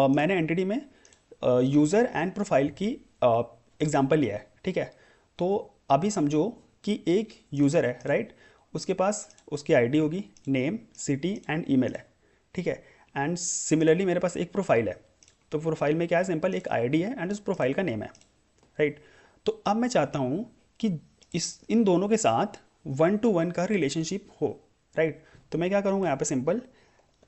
मैंने एंटिटी में यूज़र एंड प्रोफाइल की एग्जांपल लिया है, ठीक है। तो अभी समझो कि एक यूज़र है, राइट। उसके पास उसकी आईडी होगी, नेम, सिटी एंड ईमेल है, ठीक है। एंड सिमिलरली मेरे पास एक प्रोफाइल है। तो प्रोफाइल में क्या है, सिंपल एक आईडी है एंड उस प्रोफाइल का नेम है, राइट। तो अब मैं चाहता हूँ कि इन दोनों के साथ वन टू वन का रिलेशनशिप हो, राइट। तो मैं क्या करूँगा, यहाँ पे सिंपल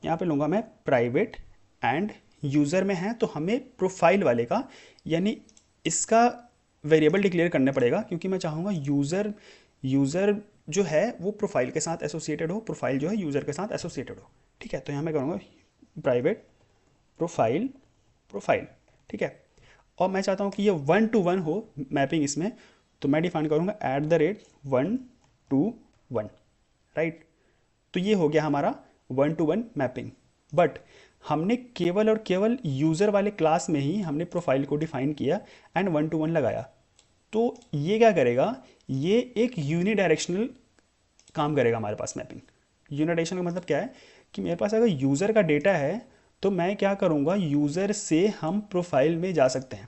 यहाँ पे लूँगा मैं प्राइवेट एंड यूज़र में है तो हमें प्रोफाइल वाले का, यानी इसका वेरिएबल डिक्लेयर करना पड़ेगा, क्योंकि मैं चाहूँगा यूज़र जो है वो प्रोफाइल के साथ एसोसिएटेड हो, प्रोफाइल जो है यूज़र के साथ एसोसिएटेड हो, ठीक है। तो यहाँ मैं करूँगा प्राइवेट प्रोफाइल प्रोफाइल, ठीक है। और मैं चाहता हूँ कि ये वन टू वन हो मैपिंग इसमें, तो मैं डिफाइन करूँगा @1 to 1, राइट। तो ये हो गया हमारा one to one mapping. But हमने केवल और केवल यूज़र वाले क्लास में ही हमने प्रोफाइल को डिफाइन किया एंड वन टू वन लगाया। तो ये क्या करेगा, ये एक यूनिडायरेक्शनल काम करेगा हमारे पास मैपिंग। यूनिडायरेक्शनल का मतलब क्या है कि मेरे पास अगर यूज़र का डेटा है तो मैं क्या करूँगा, यूज़र से हम प्रोफाइल में जा सकते हैं।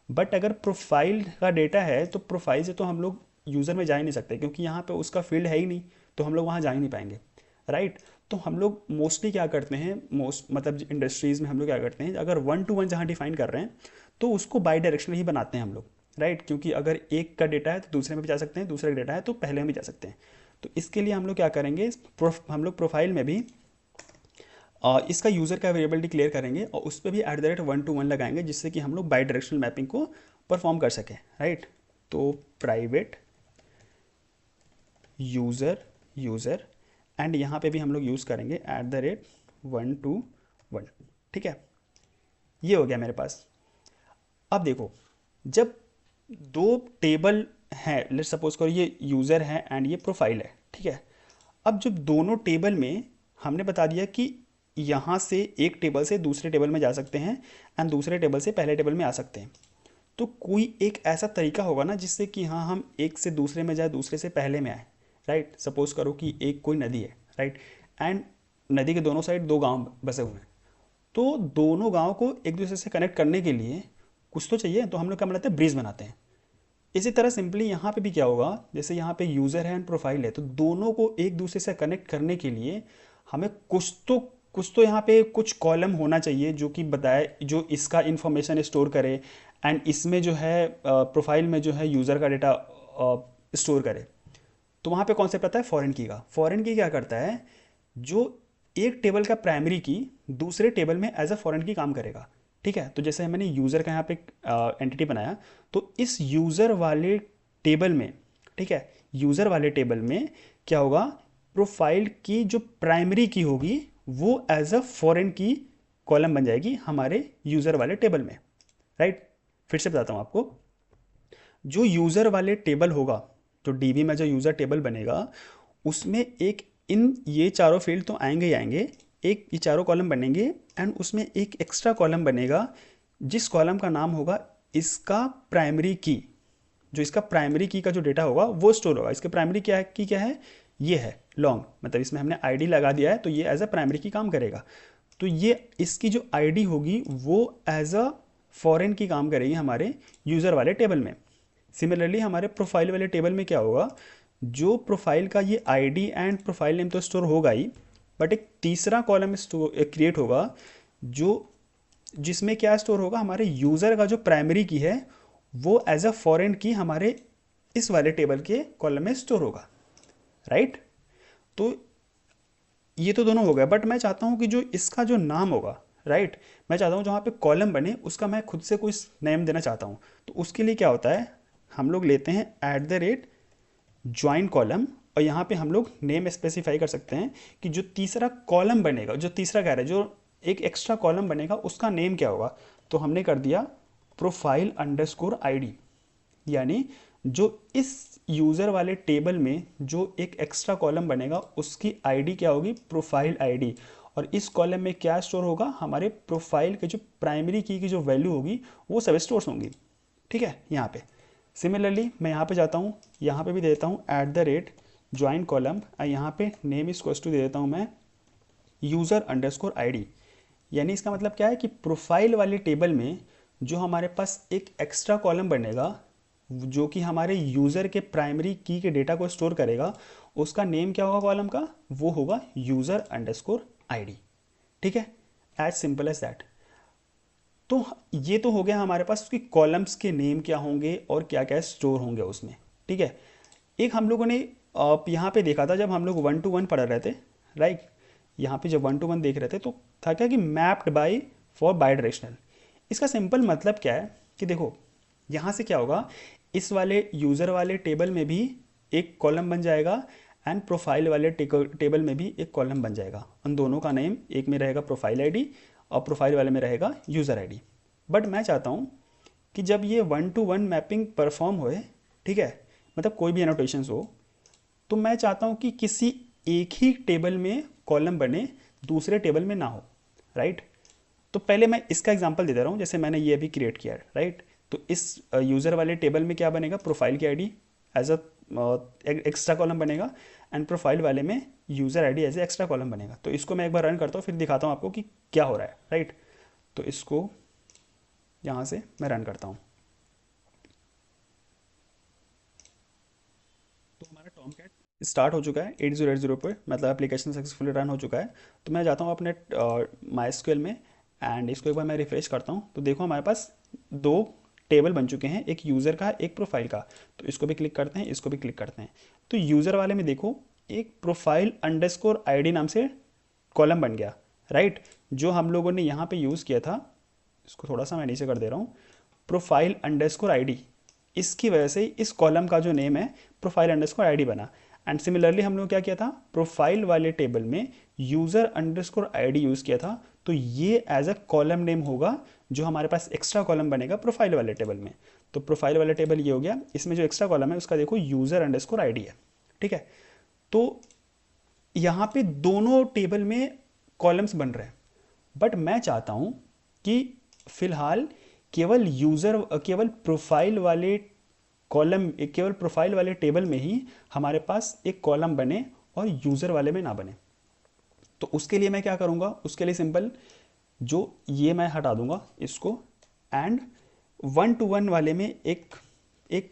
बट अगर प्रोफाइल का डेटा है तो प्रोफाइल से तो हम लोग यूज़र में जा ही नहीं सकते, क्योंकि यहाँ पे उसका फील्ड है ही नहीं, तो हम लोग वहाँ जा ही नहीं पाएंगे, राइट। तो हम लोग मोस्टली क्या करते हैं, मतलब इंडस्ट्रीज़ में हम लोग क्या करते हैं, अगर वन टू वन जहाँ डिफाइन कर रहे हैं तो उसको बाई डायरेक्शनल ही बनाते हैं हम लोग, राइट। क्योंकि अगर एक का डेटा है तो दूसरे में भी जा सकते हैं, दूसरे का डेटा है तो पहले में भी जा सकते हैं। तो इसके लिए हम लोग क्या करेंगे, हम लोग प्रोफाइल में भी इसका यूज़र का वेरिएबल डिक्लेयर करेंगे और उस पर भी @1 to 1 लगाएंगे, जिससे कि हम लोग बाई डायरेक्शनल मैपिंग को परफॉर्म कर सकें, राइट। तो प्राइवेट यूज़र एंड यहाँ पे भी हम लोग यूज़ करेंगे @1 to 1, ठीक है। ये हो गया मेरे पास। अब देखो, जब दो टेबल हैं, लेट्स सपोज करो ये यूज़र है एंड ये प्रोफाइल है, ठीक है। अब जब दोनों टेबल में हमने बता दिया कि यहाँ से एक टेबल से दूसरे टेबल में जा सकते हैं एंड दूसरे टेबल से पहले टेबल में आ सकते हैं, तो कोई एक ऐसा तरीका होगा ना जिससे कि हाँ हम एक से दूसरे में जाए, दूसरे से पहले में आए, राइट। सपोज करो कि एक कोई नदी है, राइट, एंड नदी के दोनों साइड दो गांव बसे हुए हैं, तो दोनों गांव को एक दूसरे से कनेक्ट करने के लिए कुछ तो चाहिए, तो हम लोग क्या बनाते हैं, ब्रिज बनाते हैं। इसी तरह सिंपली यहाँ पे भी क्या होगा, जैसे यहाँ पे यूज़र है एंड प्रोफाइल है, तो दोनों को एक दूसरे से कनेक्ट करने के लिए हमें कुछ तो यहाँ पे कुछ कॉलम होना चाहिए जो कि बताए, जो इसका इन्फॉर्मेशन स्टोर करे एंड इसमें जो है प्रोफाइल में जो है यूज़र का डेटा स्टोर करे। तो वहाँ पे कॉन्सेप्ट आता है फॉरेन की का। फॉरेन की क्या करता है, जो एक टेबल का प्राइमरी की दूसरे टेबल में एज अ फॉरेन की काम करेगा, ठीक है। तो जैसे मैंने यूज़र का यहाँ पे एंटिटी बनाया, तो इस यूज़र वाले टेबल में, ठीक है, यूज़र वाले टेबल में क्या होगा, प्रोफाइल की जो प्राइमरी की होगी वो एज अ फॉरेन की कॉलम बन जाएगी हमारे यूज़र वाले टेबल में, राइट। फिर से बताता हूँ आपको, जो यूज़र वाले टेबल होगा, तो डीबी में जो यूज़र टेबल बनेगा उसमें एक इन ये चारों फील्ड तो आएंगे ही आएंगे, एक ये चारों कॉलम बनेंगे एंड उसमें एक एक्स्ट्रा कॉलम बनेगा जिस कॉलम का नाम होगा इसका प्राइमरी की। जो इसका प्राइमरी की का जो डेटा होगा वो स्टोर होगा। इसके प्राइमरी क्या है, की क्या है, ये है लॉन्ग, मतलब इसमें हमने आईडी लगा दिया है, तो ये एज अ प्राइमरी की काम करेगा। तो ये इसकी जो आईडी होगी वो एज अ फॉरेन की काम करेगी हमारे यूज़र वाले टेबल में। सिमिलरली हमारे प्रोफाइल वाले टेबल में क्या होगा, जो प्रोफाइल का ये आईडी एंड प्रोफाइल नेम तो स्टोर होगा ही, बट एक तीसरा कॉलम क्रिएट होगा जो जिसमें क्या स्टोर होगा, हमारे यूज़र का जो प्राइमरी की है वो एज अ फॉरेन की हमारे इस वाले टेबल के कॉलम में स्टोर होगा, राइट। तो ये तो दोनों हो गए, बट मैं चाहता हूँ कि जो इसका जो नाम होगा, राइट, मैं चाहता हूँ जहाँ पे कॉलम बने उसका मैं खुद से कोई नेम देना चाहता हूँ। तो उसके लिए क्या होता है, हम लोग लेते हैं @ज्वाइन कॉलम, और यहाँ पे हम लोग नेम स्पेसिफाई कर सकते हैं कि जो तीसरा कॉलम बनेगा, जो तीसरा कह रहा है, जो एक एक्स्ट्रा कॉलम बनेगा उसका नेम क्या होगा। तो हमने कर दिया प्रोफाइल अंडरस्कोर आईडी, यानी जो इस यूज़र वाले टेबल में जो एक एक्स्ट्रा कॉलम बनेगा उसकी आईडी क्या होगी, प्रोफाइल आईडी। और इस कॉलम में क्या स्टोर होगा, हमारे प्रोफाइल के जो प्राइमरी की जो वैल्यू होगी वो सब स्टोर होंगी, ठीक है। यहाँ पे सिमिलरली मैं यहाँ पे जाता हूँ, यहाँ पे भी दे देता हूँ @ज्वाइन कॉलम, यहाँ पे नेम इज टू दे देता हूँ मैं यूज़र अंडरस्कोर आईडी। यानी इसका मतलब क्या है कि प्रोफाइल वाले टेबल में जो हमारे पास एक एक्स्ट्रा कॉलम बनेगा जो कि हमारे यूज़र के प्राइमरी की के डेटा को स्टोर करेगा, उसका नेम क्या होगा कॉलम का, वो होगा यूज़र अंडरस्कोर आईडी, ठीक है। As simple as that. तो ये तो हो गया हमारे पास उसकी कॉलम्स के नेम क्या होंगे और क्या क्या स्टोर होंगे उसमें, ठीक है। एक हम लोगों ने यहाँ पे देखा था जब हम लोग 1 to 1 पढ़ रहे थे, राइट। यहाँ पे जब 1 to 1 देख रहे थे तो था क्या कि mapped by for by directional. इसका सिंपल मतलब क्या है कि देखो यहाँ से क्या होगा, इस वाले यूज़र वाले टेबल में भी एक कॉलम बन जाएगा एंड प्रोफाइल वाले टेबल में भी एक कॉलम बन जाएगा। उन दोनों का नेम, एक में रहेगा प्रोफाइल आईडी और प्रोफाइल वाले में रहेगा यूज़र आईडी। बट मैं चाहता हूँ कि जब ये 1 to 1 मैपिंग परफॉर्म होए, ठीक है, मतलब कोई भी एनोटेशंस हो, तो मैं चाहता हूँ कि किसी एक ही टेबल में कॉलम बने, दूसरे टेबल में ना हो, राइट। तो पहले मैं इसका एग्जांपल दे दे रहा हूँ, जैसे मैंने ये अभी क्रिएट किया है, राइट। तो इस यूज़र वाले टेबल में क्या बनेगा, प्रोफाइल की ID as a extra column बनेगा एंड प्रोफाइल वाले में user ID as a extra column बनेगा। तो इसको मैं एक बार रन करता हूँ, फिर दिखाता हूँ आपको कि क्या हो रहा है, राइट। तो इसको यहाँ से मैं रन करता हूँ, तो हमारा टॉम कैट स्टार्ट हो चुका है 8080 पर, मतलब एप्लीकेशन सक्सेसफुली रन हो चुका है। तो मैं जाता हूँ अपने MySQL में एंड इसको एक बार मैं रिफ्रेश करता हूँ, तो देखो हमारे पास दो टेबल बन चुके हैं, एक यूज़र का एक प्रोफाइल का। तो इसको भी क्लिक करते हैं, इसको भी क्लिक करते हैं। तो यूज़र वाले में देखो एक प्रोफाइल अंडरस्कोर आईडी नाम से कॉलम बन गया, राइट, जो हम लोगों ने यहाँ पे यूज़ किया था। इसको थोड़ा सा मैं नीचे कर दे रहा हूँ, प्रोफाइल अंडरस्कोर आईडी, इसकी वजह से इस कॉलम का जो नेम है प्रोफाइल अंडरस्कोर आईडी बना। एंड सिमिलरली हम लोग क्या किया था, प्रोफाइल वाले टेबल में यूज़र अंडरस्कोर आईडी यूज़ किया था, तो ये एज अ कॉलम नेम होगा जो हमारे पास एक्स्ट्रा कॉलम बनेगा प्रोफाइल वाले टेबल में। तो प्रोफाइल वाला टेबल ये हो गया, इसमें जो एक्स्ट्रा कॉलम है उसका देखो यूज़र अंडरस्कोर आईडी है, ठीक है। तो यहाँ पे दोनों टेबल में कॉलम्स बन रहे हैं, बट मैं चाहता हूँ कि फ़िलहाल केवल प्रोफाइल वाले कॉलम, केवल प्रोफाइल वाले टेबल में ही हमारे पास एक कॉलम बने और यूज़र वाले में ना बने। तो उसके लिए मैं क्या करूँगा, उसके लिए सिंपल, जो ये मैं हटा दूंगा इसको, एंड 1 to 1 वाले में एक एक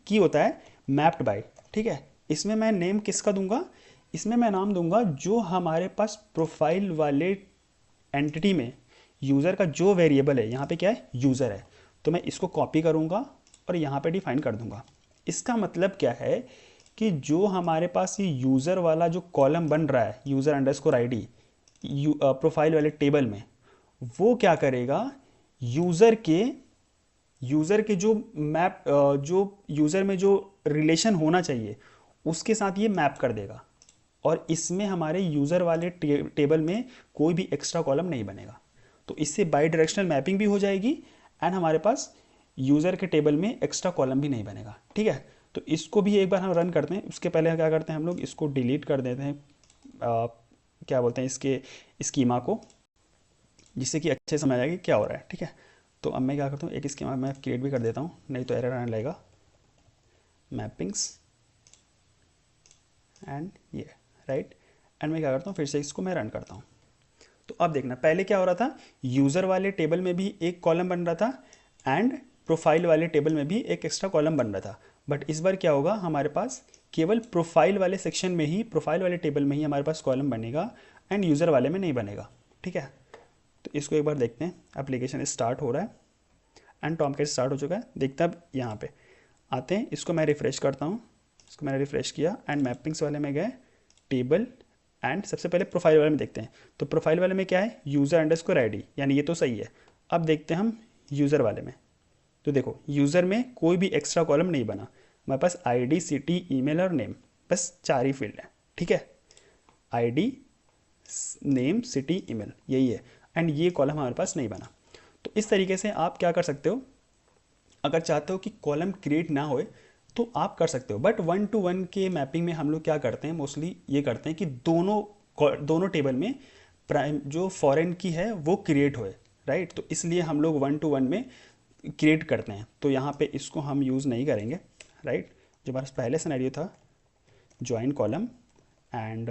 की होता है मैप्ड बाय, ठीक है। इसमें मैं नेम किसका दूंगा, इसमें मैं नाम दूंगा जो हमारे पास प्रोफाइल वाले एंटिटी में यूज़र का जो वेरिएबल है, यहाँ पे क्या है, यूज़र है। तो मैं इसको कॉपी करूँगा और यहाँ पे डिफाइन कर दूंगा। इसका मतलब क्या है कि जो हमारे पास ये यूज़र वाला जो कॉलम बन रहा है, यूज़र अंडरस्कोर आईडी प्रोफाइल वाले टेबल में, वो क्या करेगा, यूज़र के जो मैप जो यूज़र में जो रिलेशन होना चाहिए उसके साथ ये मैप कर देगा, और इसमें हमारे यूज़र वाले टेबल में कोई भी एक्स्ट्रा कॉलम नहीं बनेगा। तो इससे बाई डायरेक्शनल मैपिंग भी हो जाएगी एंड हमारे पास यूज़र के टेबल में एक्स्ट्रा कॉलम भी नहीं बनेगा, ठीक है। तो इसको भी एक बार हम रन करते हैं। उसके पहले क्या करते हैं, हम लोग इसको डिलीट कर देते हैं, क्या बोलते हैं, इसके स्कीमा को, जिससे कि अच्छे समझ आएगा कि क्या हो रहा है, ठीक है। तो अब मैं क्या करता हूँ, एक स्कीमा मैं क्रिएट भी कर देता हूँ, नहीं तो एरर आने लगेगा। मैपिंग्स एंड ये राइट, एंड मैं क्या करता हूँ, फिर से इसको मैं रन करता हूँ। तो अब देखना, पहले क्या हो रहा था, यूज़र वाले टेबल में भी एक कॉलम बन रहा था एंड प्रोफाइल वाले टेबल में भी एक एक्स्ट्रा कॉलम बन रहा था। बट इस बार क्या होगा, हमारे पास केवल प्रोफाइल वाले सेक्शन में ही, प्रोफाइल वाले टेबल में ही हमारे पास कॉलम बनेगा एंड यूज़र वाले में नहीं बनेगा, ठीक है। तो इसको एक बार देखते हैं। एप्लीकेशन स्टार्ट हो रहा है एंड टॉमकैट स्टार्ट हो चुका है, देखते हैं। अब यहाँ पे आते हैं, इसको मैं रिफ़्रेश करता हूँ। इसको मैंने रिफ़्रेश किया एंड मैपिंग्स वाले में गए, टेबल, एंड सबसे पहले प्रोफाइल वाले में देखते हैं। तो प्रोफाइल वाले में क्या है, यूज़र अंडरस्कोर आईडी, यानी ये तो सही है। अब देखते हैं हम यूज़र वाले में। तो देखो, यूज़र में कोई भी एक्स्ट्रा कॉलम नहीं बना, हमारे पास आईडी, सिटी, ईमेल और नेम, बस 4 ही फील्ड है, ठीक है। आईडी, नेम, सिटी, ईमेल, यही है, एंड ये कॉलम हमारे पास नहीं बना। तो इस तरीके से आप क्या कर सकते हो, अगर चाहते हो कि कॉलम क्रिएट ना होए तो आप कर सकते हो। बट 1 to 1 के मैपिंग में हम लोग क्या करते हैं, मोस्टली ये करते हैं कि दोनों टेबल में प्राइम जो फॉरेन की है वो क्रिएट होए, राइट। तो इसलिए हम लोग 1 to 1 में क्रिएट करते हैं। तो यहाँ पे इसको हम यूज़ नहीं करेंगे, राइट। जो हमारा पहले सिनेरियो था, join column and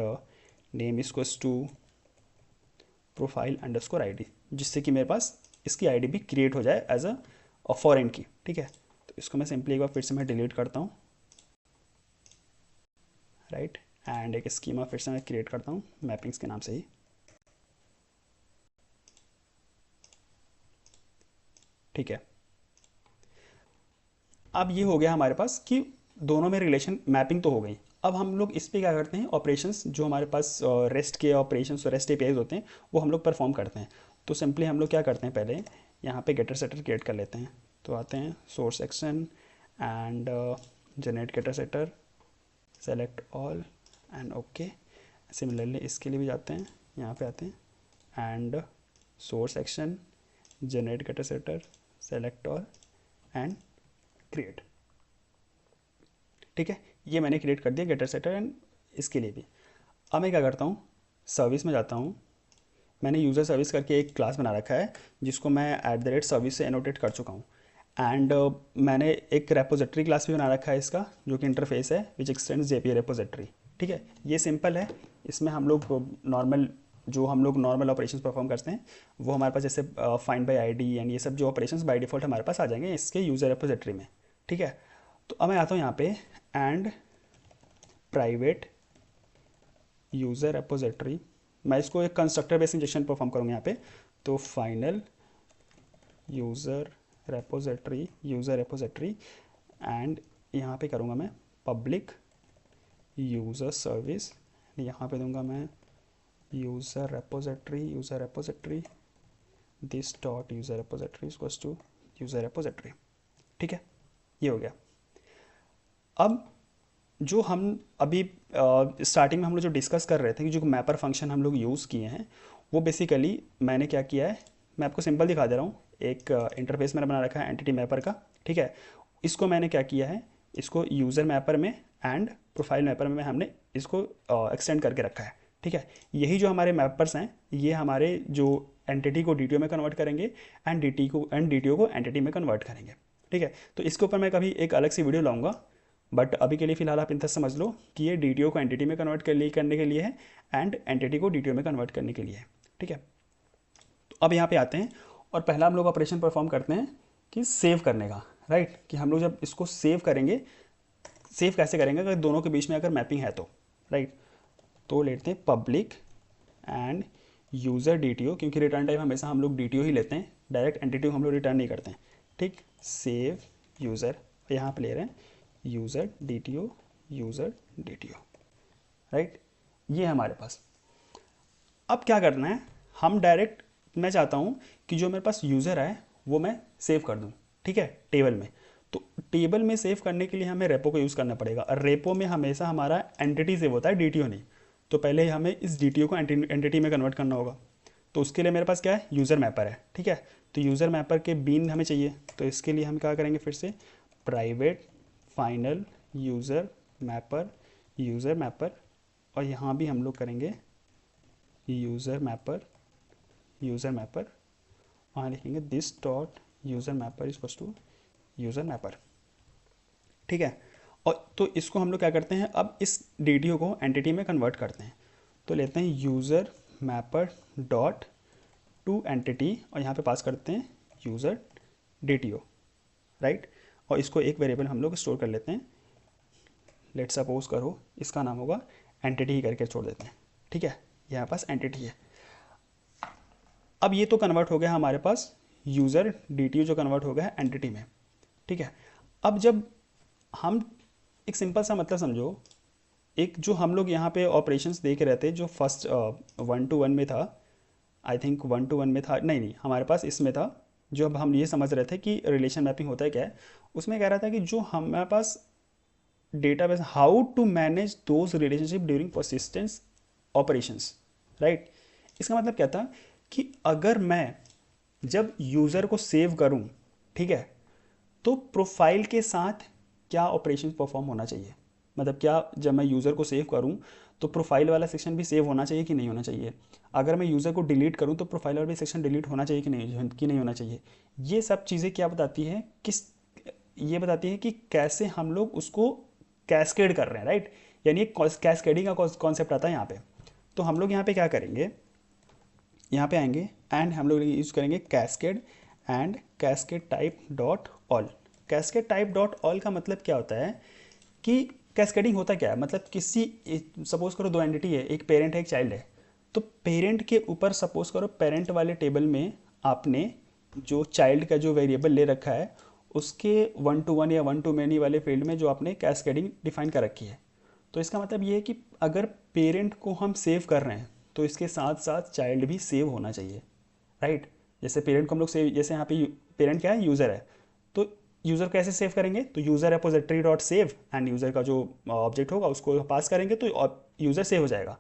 name equals to profile underscore ID, जिससे कि मेरे पास इसकी आईडी भी क्रिएट हो जाए एज अ फॉरेन की, ठीक है। तो इसको मैं सिंपली एक बार फिर से मैं डिलीट करता हूँ, राइट, एंड एक स्कीमा फिर से मैं क्रिएट करता हूँ मैपिंग्स के नाम से ही, ठीक है। अब ये हो गया हमारे पास कि दोनों में रिलेशन मैपिंग तो हो गई। अब हम लोग इस पर क्या करते हैं, ऑपरेशंस जो हमारे पास रेस्ट के ऑपरेशंस और रेस्ट एपीआईज होते हैं वो हम लोग परफॉर्म करते हैं। तो सिंपली हम लोग क्या करते हैं, पहले यहाँ पे गेटर सेटर क्रिएट कर लेते हैं। तो आते हैं source action and generate getter setter, select all and okay. Similarly इसके लिए भी जाते हैं, यहाँ पे आते हैं and source action, generate getter setter, select all and create, ठीक है। ये मैंने क्रिएट कर दिया गेटर सेटर एंड इसके लिए भी। अब मैं क्या करता हूँ, सर्विस में जाता हूँ। मैंने यूज़र सर्विस करके एक क्लास बना रखा है जिसको मैं @सर्विस से एनोटेट कर चुका हूँ। एंड मैंने एक रेपोजिटरी क्लास भी बना रखा है इसका, जो कि इंटरफेस है विच एक्सटेंड्स जेपीई रेपोजिटरी, ठीक है। ये सिंपल है, इसमें हम लोग नॉर्मल ऑपरेशंस परफॉर्म करते हैं वो हमारे पास, जैसे फाइंड बाय आईडी एंड ये सब जो ऑपरेशंस बाय डिफ़ॉल्ट हमारे पास आ जाएंगे इसके यूज़र रेपोजिटरी में, ठीक है। तो अब मैं आता हूँ यहाँ पे एंड प्राइवेट यूज़र रेपोजिटरी, मैं इसको एक कंस्ट्रक्टर बेस्ड इंजेक्शन परफॉर्म करूँगा यहाँ पे। तो फाइनल यूज़र रेपोजिटरी एंड यहाँ पे करूँगा मैं पब्लिक यूज़र सर्विस, यहाँ पे दूंगा मैं user repository this dot user repository equals to user repository, ठीक है। ये हो गया। अब जो हम अभी स्टार्टिंग में हम लोग जो डिस्कस कर रहे थे कि जो मैपर फंक्शन हम लोग यूज़ किए हैं, वो बेसिकली मैंने क्या किया है, मैं आपको सिंपल दिखा दे रहा हूँ। एक इंटरफेस मैंने बना रखा है एंटिटी मैपर का, ठीक है। इसको मैंने क्या किया है, इसको यूज़र मैपर में एंड प्रोफाइल मैपर में हमने इसको एक्सटेंड करके रखा है। ठीक है, यही जो हमारे मैपर्स हैं ये हमारे जो एंटिटी को डीटीओ में कन्वर्ट करेंगे एंड डीटीओ को एंटिटी में कन्वर्ट करेंगे। ठीक है, तो इसके ऊपर मैं कभी एक अलग सी वीडियो लाऊंगा, बट अभी के लिए फ़िलहाल आप इतना समझ लो कि ये डीटीओ को एंटिटी में कन्वर्ट करने के लिए है एंड एंटिटी को डीटीओ में कन्वर्ट करने के लिए है। ठीक है, तो अब यहाँ पे आते हैं और पहला हम लोग ऑपरेशन परफॉर्म करते हैं कि सेव करने का, राइट, कि हम लोग जब इसको सेव करेंगे, सेव कैसे करेंगे अगर दोनों के बीच में अगर मैपिंग है तो, राइट। तो लेते हैं पब्लिक एंड यूज़र डीटीओ, क्योंकि रिटर्न टाइप हमेशा हम लोग डीटीओ ही लेते हैं, डायरेक्ट एंटिटी हम लोग रिटर्न नहीं करते हैं। ठीक, सेव यूज़र, यहाँ पे ले रहे हैं यूज़र डीटीओ, राइट, ये हमारे पास। अब क्या करना है, हम डायरेक्ट, मैं चाहता हूँ कि जो मेरे पास यूज़र है वो मैं सेव कर दूँ। ठीक है, टेबल में, तो टेबल में सेव करने के लिए हमें रेपो का यूज़ करना पड़ेगा, और रेपो में हमेशा हमारा एंटिटी सेव होता है, डीटीओ नहीं। तो पहले हमें इस डीटीओ को एंटिटी में कन्वर्ट करना होगा, तो उसके लिए मेरे पास क्या है, यूज़र मैपर है। ठीक है, तो यूज़र मैपर के बीन हमें चाहिए, तो इसके लिए हम क्या करेंगे, फिर से प्राइवेट फाइनल यूज़र मैपर, और यहाँ भी हम लोग करेंगे यूज़र मैपर, वहाँ लिखेंगे this dot user mapper is to user mapper. ठीक है, और तो इसको हम लोग क्या करते हैं, अब इस डीटीओ को एंटिटी में कन्वर्ट करते हैं। तो लेते हैं user mapper dot to entity, और यहाँ पे पास करते हैं यूज़र डीटीओ, राइट, और इसको एक वेरिएबल हम लोग स्टोर कर लेते हैं। लेट सपोज करो इसका नाम होगा एंटिटी ही करके छोड़ देते हैं। ठीक है, यहाँ पास एंटिटी है। अब ये तो कन्वर्ट हो गया हमारे पास यूज़र डीटीओ, जो कन्वर्ट हो गया है एंटिटी में। ठीक है, अब जब हम एक सिंपल सा मतलब समझो, एक जो हम लोग यहाँ पे ऑपरेशंस देख रहे थे, जो फर्स्ट 1-to-1 में था, आई थिंक 1-to-1 में था, नहीं हमारे पास इसमें था, जो अब हम ये समझ रहे थे कि रिलेशन मैपिंग होता है क्या है, उसमें कह रहा था कि जो हमारे पास database, how to manage those relationship during persistence operations, right. इसका मतलब क्या था कि अगर मैं जब यूज़र को सेव करूं, ठीक है, तो प्रोफाइल के साथ क्या ऑपरेशन परफॉर्म होना चाहिए, मतलब क्या जब मैं यूज़र को सेव करूं तो प्रोफाइल वाला सेक्शन भी सेव होना चाहिए कि नहीं होना चाहिए, अगर मैं यूज़र को डिलीट करूं तो प्रोफाइल वाला भी सेक्शन डिलीट होना चाहिए कि नहीं होना चाहिए। ये सब चीज़ें क्या बताती है, ये बताती है कि कैसे हम लोग उसको कैस्केड कर रहे हैं, राइट, यानी एक कैस्केडिंग का कॉन्सेप्ट आता है यहाँ पे। तो हम लोग यहाँ पे क्या करेंगे, यहाँ पे आएंगे एंड हम लोग यूज़ करेंगे cascade and cascade type dot all. Cascade type dot all का मतलब क्या होता है कि कैस्केडिंग होता क्या है, मतलब किसी, सपोज करो दो एंटिटी है, एक पेरेंट है एक चाइल्ड है, तो पेरेंट के ऊपर सपोज करो पेरेंट वाले टेबल में आपने जो चाइल्ड का जो वेरिएबल ले रखा है उसके 1-to-1 या 1-to-many वाले फील्ड में जो आपने कैस्केडिंग डिफाइन कर रखी है। तो इसका मतलब ये है कि अगर पेरेंट को हम सेव कर रहे हैं तो इसके साथ साथ चाइल्ड भी सेव होना चाहिए, राइट। जैसे पेरेंट को हम लोग सेव, जैसे यहाँ पे पेरेंट क्या है, यूज़र है, तो यूज़र कैसे सेव करेंगे, तो user repository dot save end user का जो ऑब्जेक्ट होगा उसको पास करेंगे तो यूज़र सेव हो जाएगा।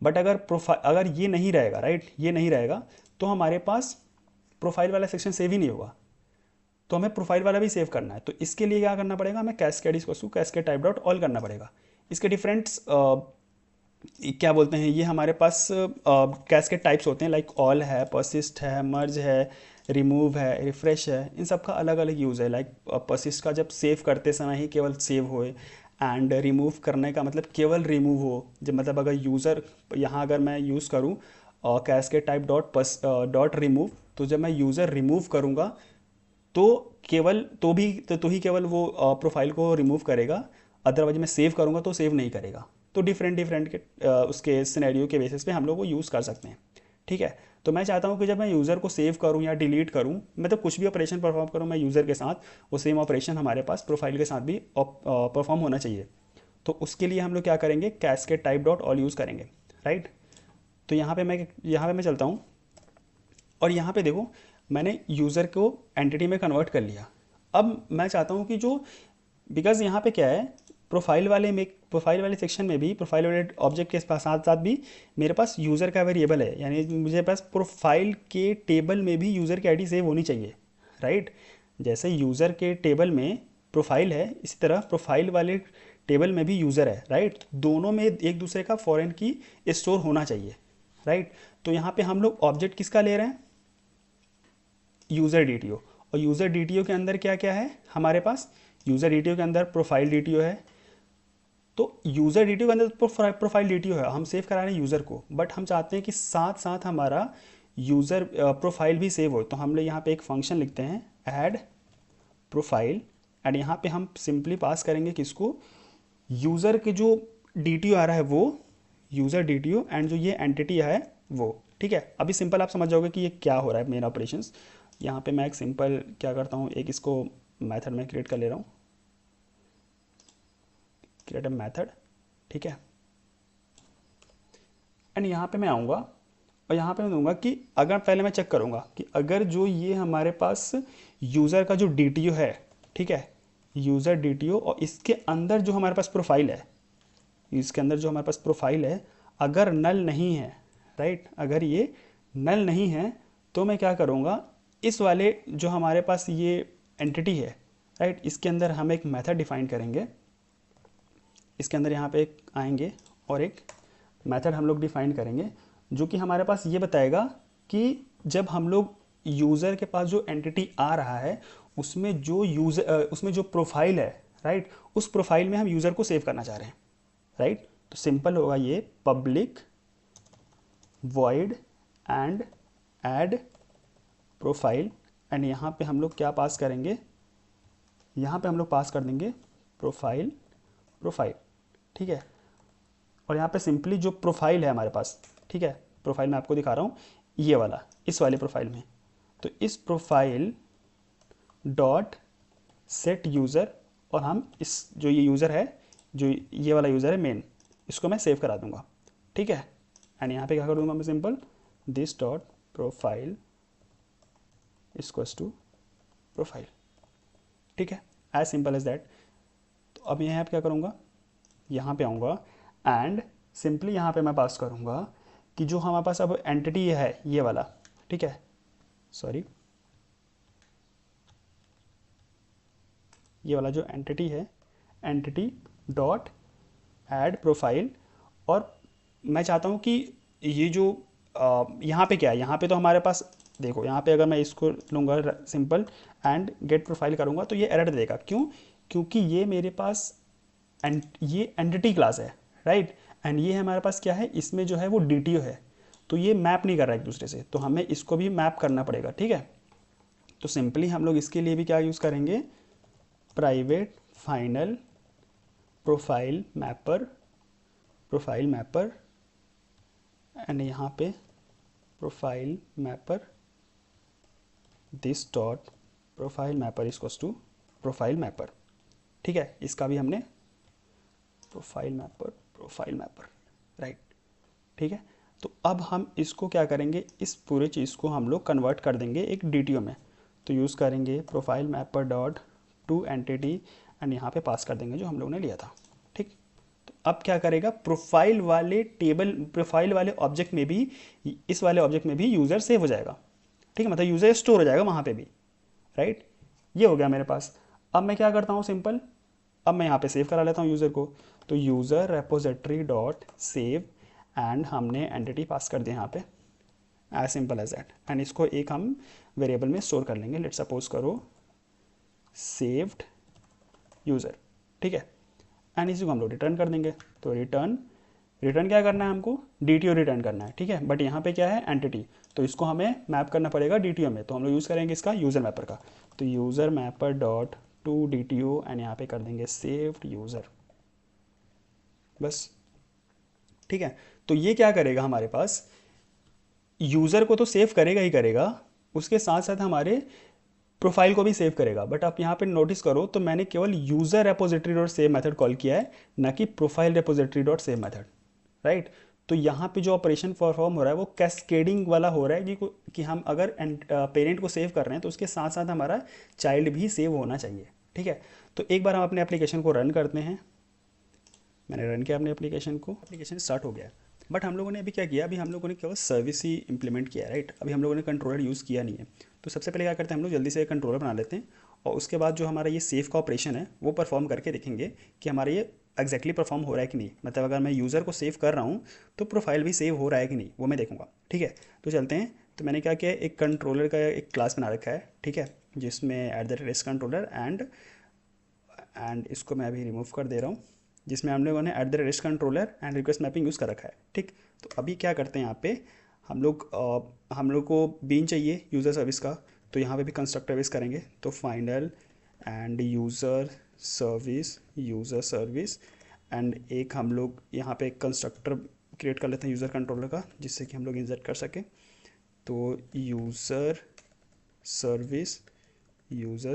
बट अगर ये नहीं रहेगा, राइट, ये नहीं रहेगा, तो हमारे पास प्रोफाइल वाला सेक्शन सेव ही नहीं होगा, तो हमें प्रोफाइल वाला भी सेव करना है। तो इसके लिए क्या करना पड़ेगा, हमें कैस्केड टाइप डॉट ऑल करना पड़ेगा। इसके डिफरेंट क्या बोलते हैं, ये हमारे पास कैस्केड टाइप्स होते हैं, लाइक ऑल है, परसिस्ट है, मर्ज है, रिमूव है, रिफ्रेश है, इन सब का अलग अलग यूज़ है। लाइक परसिस्ट का जब सेव करते समय ही केवल सेव होए, एंड रिमूव करने का मतलब केवल रिमूव हो, जब मतलब अगर यूज़र, यहाँ अगर मैं यूज़ करूँ कैस्केड टाइप डॉट रिमूव, तो जब मैं यूज़र रिमूव करूँगा तो केवल तो ही केवल वो प्रोफाइल को रिमूव करेगा, अदरवाइज मैं सेव करूँगा तो सेव नहीं करेगा। तो डिफरेंट के उसके सिनेरियो के बेसिस पे हम लोग वो यूज़ कर सकते हैं। ठीक है, तो मैं चाहता हूँ कि जब मैं यूज़र को सेव करूँ या डिलीट करूँ, मतलब कुछ भी ऑपरेशन परफॉर्म करूँ मैं यूज़र के साथ, वो सेम ऑपरेशन हमारे पास प्रोफाइल के साथ भी परफॉर्म होना चाहिए। तो उसके लिए हम लोग क्या करेंगे, cascade type dot all use करेंगे, राइट। तो यहाँ पे मैं चलता हूँ और यहाँ पे देखो मैंने यूज़र को एंटिटी में कन्वर्ट कर लिया। अब मैं चाहता हूँ कि जो, बिकॉज यहाँ पे क्या है, प्रोफाइल वाले सेक्शन में भी, प्रोफाइल वाले ऑब्जेक्ट के साथ साथ भी मेरे पास यूज़र का वेरिएबल है, यानी मुझे पास प्रोफाइल के टेबल में भी यूज़र की आईडी सेव होनी चाहिए, राइट। जैसे यूज़र के टेबल में प्रोफाइल है, इसी तरह प्रोफाइल वाले टेबल में भी यूज़र है, राइट। दोनों में एक दूसरे का फॉरेन की स्टोर होना चाहिए, राइट। तो यहाँ पे हम लोग ऑब्जेक्ट किसका ले रहे हैं, यूज़र डी और यूज़र डी के अंदर क्या क्या है हमारे पास, यूज़र डी के अंदर प्रोफाइल डी है। तो यूज़र डी के अंदर प्रोफाइल डी है, हम सेव करा रहे हैं यूज़र को, बट हम चाहते हैं कि साथ साथ हमारा यूज़र प्रोफाइल भी सेव हो। तो हम लोग यहाँ पे एक फंक्शन लिखते हैं ऐड प्रोफाइल, एंड यहाँ पे हम सिंपली पास करेंगे किसको, यूज़र के जो डी आ रहा है वो यूज़र डी एंड जो ये एंटिटी है वो, ठीक है। अभी सिंपल आप समझ जाओगे कि ये क्या हो रहा है मेन ऑपरेशंस। यहाँ पे मैं एक सिंपल क्या करता हूँ, एक इसको मेथड में क्रिएट कर ले रहा हूँ, क्रिएट अ मेथड, ठीक है। एंड यहाँ पे मैं आऊँगा और यहाँ पे मैं दूंगा कि अगर पहले मैं चेक करूँगा कि अगर जो ये हमारे पास यूज़र का जो डी है, ठीक है, यूज़र डी और इसके अंदर जो हमारे पास प्रोफाइल है, इसके अंदर जो हमारे पास प्रोफाइल है अगर नल नहीं है, राइट, अगर ये नल नहीं है तो मैं क्या करूँगा, इस वाले जो हमारे पास ये एंटिटी है, राइट, इसके अंदर हम एक मेथड डिफाइन करेंगे। इसके अंदर यहाँ पे एक आएंगे और एक मेथड हम लोग डिफाइन करेंगे जो कि हमारे पास ये बताएगा कि जब हम लोग यूज़र के पास जो एंटिटी आ रहा है उसमें जो उसमें जो प्रोफाइल है, राइट, उस प्रोफाइल में हम यूज़र को सेव करना चाह रहे हैं, राइट। तो सिंपल होगा ये public void and add profile, and यहाँ पे हम लोग क्या पास करेंगे, यहाँ पे हम लोग पास कर देंगे प्रोफाइल, ठीक है। और यहाँ पे सिंपली जो प्रोफाइल है हमारे पास, ठीक है, प्रोफाइल मैं आपको दिखा रहा हूँ ये वाला, इस वाले प्रोफाइल में, तो इस प्रोफाइल डॉट सेट यूज़र, और हम इस जो ये यूज़र है, जो ये वाला यूज़र है मेन, इसको मैं सेव करा दूंगा, ठीक है। एंड यहाँ पे क्या कर दूंगा मैं, simple this dot profile equals to profile, ठीक है, एज सिंपल एज दैट। तो अब यहाँ पे क्या करूँगा, यहाँ पे आऊँगा एंड सिंपली यहाँ पे मैं पास करूँगा कि जो हमारे पास अब एंटिटी है ये वाला, ठीक है, सॉरी, ये वाला जो एंटिटी है, एंटिटी डॉट ऐड प्रोफाइल, और मैं चाहता हूँ कि ये जो यहाँ पे क्या है, यहाँ पे तो हमारे पास देखो, यहाँ पे अगर मैं इसको लूँगा सिंपल एंड गेट प्रोफाइल करूँगा तो ये एरर देगा, क्यों, क्योंकि ये मेरे पास ये एंटिटी क्लास है, राइट, एंड ये हमारे पास क्या है, इसमें जो है वो डी है, तो ये मैप नहीं कर रहा है एक दूसरे से, तो हमें इसको भी मैप करना पड़ेगा, ठीक है। तो सिंपली हम लोग इसके लिए भी क्या यूज़ करेंगे, private final profile mapper, and यहाँ पे profile mapper this dot profile mapper equals to profile mapper, ठीक है। इसका भी हमने प्रोफाइल मैपर, राइट, ठीक है। तो अब हम इसको क्या करेंगे, इस पूरे चीज़ को हम लोग कन्वर्ट कर देंगे एक डी में, तो यूज़ करेंगे profile mapper dot to entity, and यहाँ पे पास कर देंगे जो हम लोग ने लिया था, ठीक। तो अब क्या करेगा, प्रोफाइल वाले ऑब्जेक्ट में भी, इस वाले ऑब्जेक्ट में भी यूज़र सेव हो जाएगा, ठीक है, मतलब यूज़र स्टोर हो जाएगा वहाँ पे भी, राइट। ये हो गया मेरे पास। अब मैं क्या करता हूँ, सिंपल, अब मैं यहाँ पे सेव करा लेता हूँ यूज़र को, तो user repository dot save, and हमने एंटिटी पास कर दिया यहाँ पे, as simple as that, and इसको एक हम वेरिएबल में स्टोर कर लेंगे, लेट सपोज करो सेव्ड यूज़र, ठीक है, एंड इसी को हम लोग रिटर्न कर देंगे। तो रिटर्न क्या करना है हमको, डी रिटर्न करना है, ठीक है, बट यहाँ पे क्या है, एंटिटी, तो इसको हमें मैप करना पड़ेगा डी में, तो हम लोग यूज़ करेंगे इसका यूज़र मैपर का, तो user mapper dot to D and यहाँ पे कर देंगे सेव्ड यूज़र, बस, ठीक है। तो ये क्या करेगा, हमारे पास यूज़र को तो सेव करेगा ही करेगा, उसके साथ साथ हमारे प्रोफाइल को भी सेव करेगा। बट आप यहाँ पे नोटिस करो तो मैंने केवल user repository dot save method call किया है, ना कि profile repository dot save method, right. तो यहाँ पे जो ऑपरेशन परफॉर्म हो रहा है वो कैस्केडिंग वाला हो रहा है कि हम अगर पेरेंट को सेव कर रहे हैं तो उसके साथ साथ हमारा चाइल्ड भी सेव होना चाहिए, ठीक है। तो एक बार हम अपने एप्लीकेशन को रन करते हैं, मैंने रन किया अपने एप्लीकेशन को, एप्लीकेशन स्टार्ट हो गया। बट हम लोगों ने अभी क्या किया, अभी हम लोगों ने केवल सर्विस ही इंप्लीमेंट किया है, राइट। अभी हम लोगों ने कंट्रोलर यूज़ किया नहीं है। तो सबसे पहले क्या करते हैं, हम लोग जल्दी से कंट्रोलर बना लेते हैं, और उसके बाद जो हमारा ये सेव का ऑपरेशन है वो परफॉर्म करके देखेंगे कि हमारा ये एग्जैक्टली परफॉर्म हो रहा है कि नहीं, मतलब अगर मैं यूज़र को सेव कर रहा हूँ तो प्रोफाइल भी सेव हो रहा है कि नहीं वो मैं देखूँगा। ठीक है, तो चलते हैं। तो मैंने क्या किया, एक कंट्रोलर का एक क्लास बना रखा है, ठीक है, जिसमें @REST कंट्रोलर एंड इसको मैं अभी रिमूव कर दे रहा हूँ, जिसमें हम लोगों ने @REST controller and request mapping use कर रखा है। ठीक, तो अभी क्या करते हैं यहाँ पे हम लोग को बीन चाहिए यूज़र सर्विस का, तो यहाँ पे भी कंस्ट्रक्टर बेस करेंगे। तो final end user service and एक हम लोग यहाँ पे एक कंस्ट्रक्टर क्रिएट कर लेते हैं यूज़र कंट्रोलर का, जिससे कि हम लोग इंसर्ट कर सकें। तो यूज़र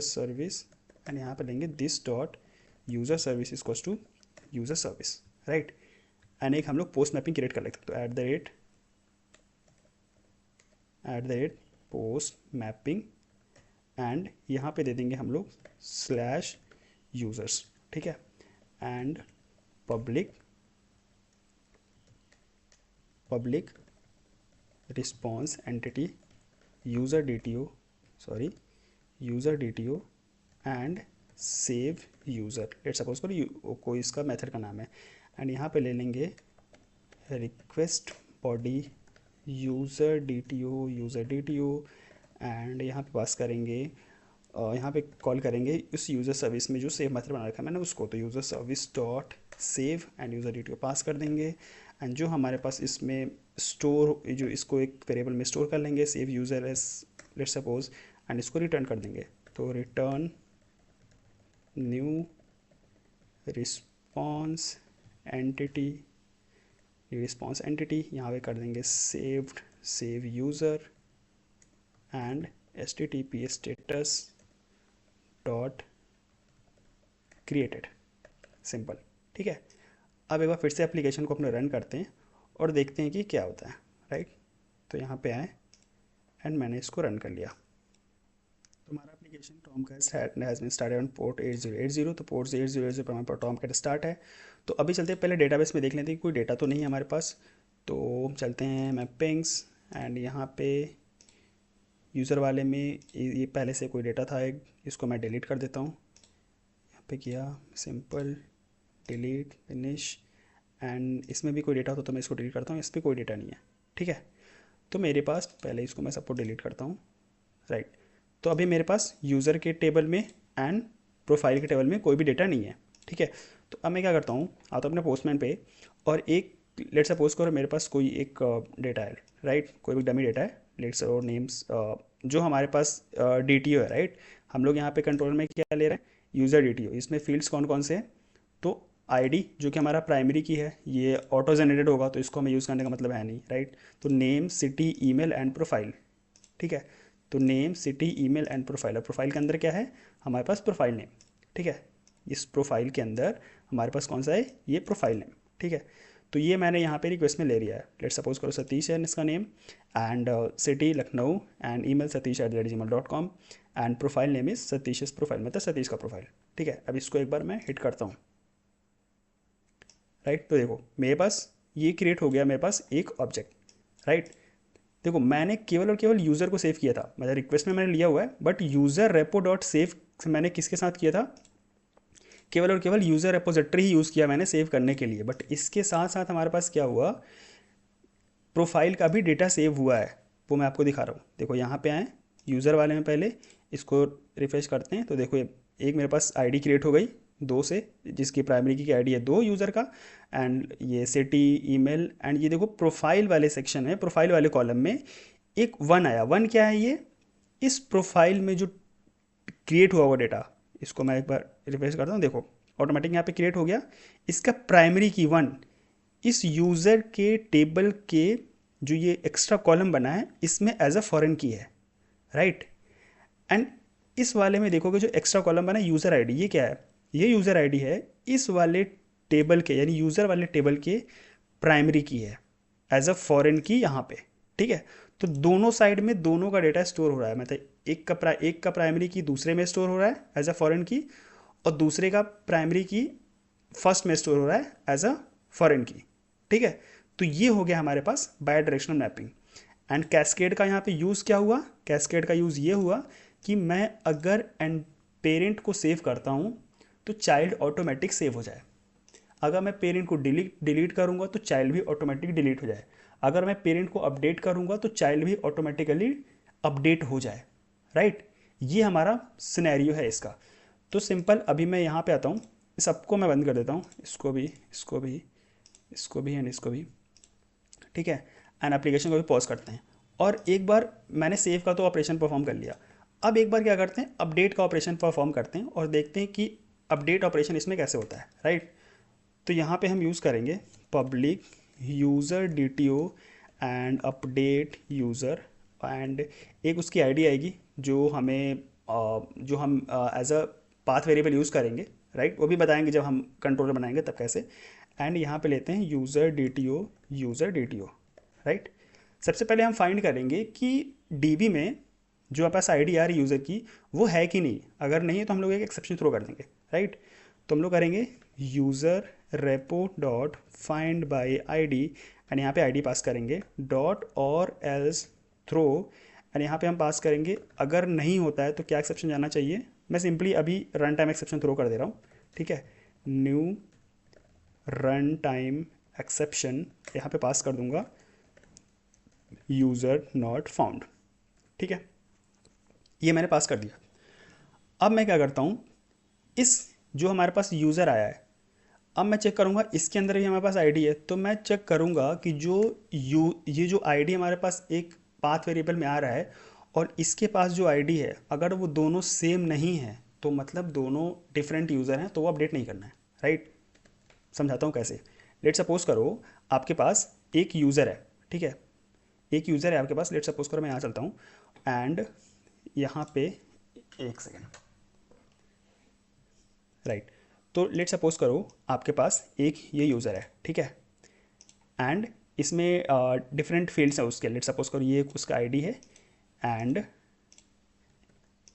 सर्विस एंड यहाँ पे लेंगे this dot user service equals to user service, right. And एक हम लोग पोस्ट मैपिंग क्रिएट कर लेते हैं, तो @ पोस्ट मैपिंग एंड यहाँ पे दे देंगे हम लोग /users, ठीक है, and public response entity user DTO and save user, late suppose करो कोई इसका मेथड का नाम है। एंड यहाँ पे ले लेंगे request body user DTO and यहाँ पे पास करेंगे यहाँ पे कॉल करेंगे उस यूज़र सर्विस में जो सेव मेथड बना रखा है मैंने उसको, तो user service dot save end user DTO पास कर देंगे। एंड जो हमारे पास इसमें स्टोर, जो इसको एक वेरिएबल में स्टोर कर लेंगे save user S let suppose, and इसको रिटर्न कर देंगे। तो रिटर्न न्यू रिस्पॉन्स एंटिटी यहाँ पे कर देंगे save user and HTTP status dot created, simple. ठीक है, अब एक बार फिर से एप्लीकेशन को अपने रन करते हैं और देखते हैं कि क्या होता है, राइट। तो यहाँ पे आए एंड मैंने इसको रन कर लिया। तो हमारा application Tomcat has been started on port 8080, तो पोर्ट 8080 पर हमारे टॉमकैट स्टार्ट है। तो अभी चलते हैं, पहले डेटाबेस में देख लेते हैं कोई डेटा तो नहीं है हमारे पास। तो चलते हैं मैपिंग्स एंड यहाँ पे यूज़र वाले में ये पहले से कोई डेटा था एक, इसको मैं डिलीट कर देता हूँ। यहाँ पे किया सिंपल डिलीट फिनिश, एंड इसमें भी कोई डेटा हो तो मैं इसको डिलीट करता हूँ, इस पर कोई डेटा नहीं है। ठीक है, तो मेरे पास पहले इसको मैं सबको डिलीट करता हूँ, राइट। तो अभी मेरे पास यूज़र के टेबल में एंड प्रोफाइल के टेबल में कोई भी डेटा नहीं है। ठीक है, तो अब मैं क्या करता हूँ, आता हूँ अपने पोस्टमैन पे और एक लेट सपोज करो मेरे पास कोई एक डेटा है, राइट, कोई भी डमी डेटा है, लेट्स और नेम्स जो हमारे पास DTO है, राइट। हम लोग यहाँ पे कंट्रोल में क्या ले रहे हैं, यूज़र DTO। इसमें फील्ड्स कौन कौन से हैं, तो ID जो कि हमारा प्राइमरी की है ये ऑटो जनरेटेड होगा, तो इसको हमें यूज़ करने का मतलब है नहीं, राइट। तो name, city, email and profile, ठीक है। तो name, city, email and profile, और प्रोफाइल के अंदर क्या है हमारे पास प्रोफाइल नेम, ठीक है। इस प्रोफाइल के अंदर हमारे पास कौन सा है, ये प्रोफाइल नेम, ठीक है। तो ये मैंने यहाँ पे रिक्वेस्ट में ले लिया है, लेट सपोज करो सतीश है इसका name and city Lucknow and email satish@gmail.com and profile name is Satish profile, मतलब सतीश का प्रोफाइल। ठीक है, अब इसको एक बार मैं हिट करता हूँ, राइट। तो देखो मेरे पास ये क्रिएट हो गया मेरे पास एक ऑब्जेक्ट, राइट। देखो मैंने केवल और केवल यूज़र को सेव किया था, मतलब रिक्वेस्ट में मैंने लिया हुआ है, but user repo dot save मैंने किसके साथ किया था, केवल और केवल यूज़र रेपोजिटरी ही यूज़ किया मैंने सेव करने के लिए। बट इसके साथ साथ हमारे पास क्या हुआ, प्रोफाइल का भी डेटा सेव हुआ है, वो मैं आपको दिखा रहा हूँ। देखो यहाँ पे आए यूज़र वाले में, पहले इसको रिफ्रेश करते हैं, तो देखो एक मेरे पास ID क्रिएट हो गई 2 से, जिसकी प्राइमरी की ID है 2 यूज़र का, एंड ये सिटी, ईमेल, एंड ये देखो प्रोफाइल वाले सेक्शन में, प्रोफाइल वाले कॉलम में एक 1 आया। 1 क्या है, ये इस प्रोफाइल में जो क्रिएट हुआ हुआ डेटा, इसको मैं एक बार रिफ्रेश करता हूँ, देखो ऑटोमेटिक यहाँ पे क्रिएट हो गया। इसका प्राइमरी की 1 इस यूज़र के टेबल के जो ये एक्स्ट्रा कॉलम बना है इसमें एज अ फॉरेन की है, राइट। एंड इस वाले में देखोगे जो एक्स्ट्रा कॉलम बना है यूज़र ID, ये क्या है, ये यूज़र ID है इस वाले टेबल के, यानी यूज़र वाले टेबल के प्राइमरी की है एज अ फॉरेन की यहाँ पे। ठीक है, तो दोनों साइड में दोनों का डेटा स्टोर हो रहा है, मतलब एक का प्राइमरी की दूसरे में स्टोर हो रहा है एज अ फॉरेन की, और दूसरे का प्राइमरी की फर्स्ट में स्टोर हो रहा है एज अ फॉरेन की। ठीक है, तो ये हो गया हमारे पास bidirectional mapping. And cascade का यहाँ पे यूज़ क्या हुआ, कैस्केड का यूज़ ये हुआ कि मैं अगर एंड पेरेंट को सेव करता हूँ तो चाइल्ड ऑटोमेटिक सेव हो जाए। अगर मैं पेरेंट को डिलीट करूँगा तो चाइल्ड भी ऑटोमेटिक डिलीट हो जाए, अगर मैं पेरेंट को अपडेट करूँगा तो चाइल्ड भी ऑटोमेटिकली अपडेट हो जाए, राइट। ये हमारा सिनेरियो है इसका। तो सिंपल, अभी मैं यहाँ पे आता हूँ, सबको मैं बंद कर देता हूँ, इसको भी, इसको भी, इसको भी एंड इसको भी, ठीक है। एंड एप्लीकेशन को भी पॉज करते हैं, और एक बार मैंने सेव का तो ऑपरेशन परफॉर्म कर लिया। अब एक बार क्या करते हैं, अपडेट का ऑपरेशन परफॉर्म करते हैं और देखते हैं कि अपडेट ऑपरेशन इसमें कैसे होता है, राइट। तो यहाँ पे हम यूज़ करेंगे public user DTO and update user, and एक उसकी आईडी आएगी जो हमें जो हम as a path variable use करेंगे, राइट। वो भी बताएंगे जब हम कंट्रोलर बनाएंगे तब कैसे। एंड यहाँ पे लेते हैं यूज़र DTO, राइट। सबसे पहले हम फाइंड करेंगे कि DB में जो हमारे पास आईडी आ रही यूज़र की वो है कि नहीं, अगर नहीं है तो हम लोग एक एक्सेप्शन थ्रो कर देंगे, राइट। तो हम लोग करेंगे user repo dot find by ID, and यहाँ पे आईडी पास करेंगे डॉट और एल्स थ्रो, एंड यहाँ पे हम पास करेंगे अगर नहीं होता है तो क्या एक्सेप्शन जाना चाहिए। मैं सिंपली अभी रन टाइम एक्सेप्शन थ्रो कर दे रहा हूँ, ठीक है। न्यू रन टाइम एक्सेप्शन यहाँ पे पास कर दूंगा यूज़र नॉट फाउंड, ठीक है। ये मैंने पास कर दिया। अब मैं क्या करता हूँ, इस जो हमारे पास यूज़र आया है, अब मैं चेक करूँगा इसके अंदर भी हमारे पास आईडी है, तो मैं चेक करूँगा कि ये जो आईडी हमारे पास एक पाथ वेरिएबल में आ रहा है और इसके पास जो आईडी है, अगर वो दोनों सेम नहीं है तो मतलब दोनों डिफरेंट यूज़र हैं, तो वो अपडेट नहीं करना है, राइट। समझाता हूँ कैसे। लेट सपोज करो आपके पास एक यूज़र है, ठीक है, एक यूज़र है आपके पास। लेट सपोज करो मैं यहाँ चलता हूँ एंड यहाँ पे, एक सेकेंड, राइट। तो लेट सपोज करो आपके पास एक ये यूज़र है, ठीक है, एंड इसमें डिफरेंट फील्ड्स हैं उसके। लेट सपोज करो ये उसका आईडी है एंड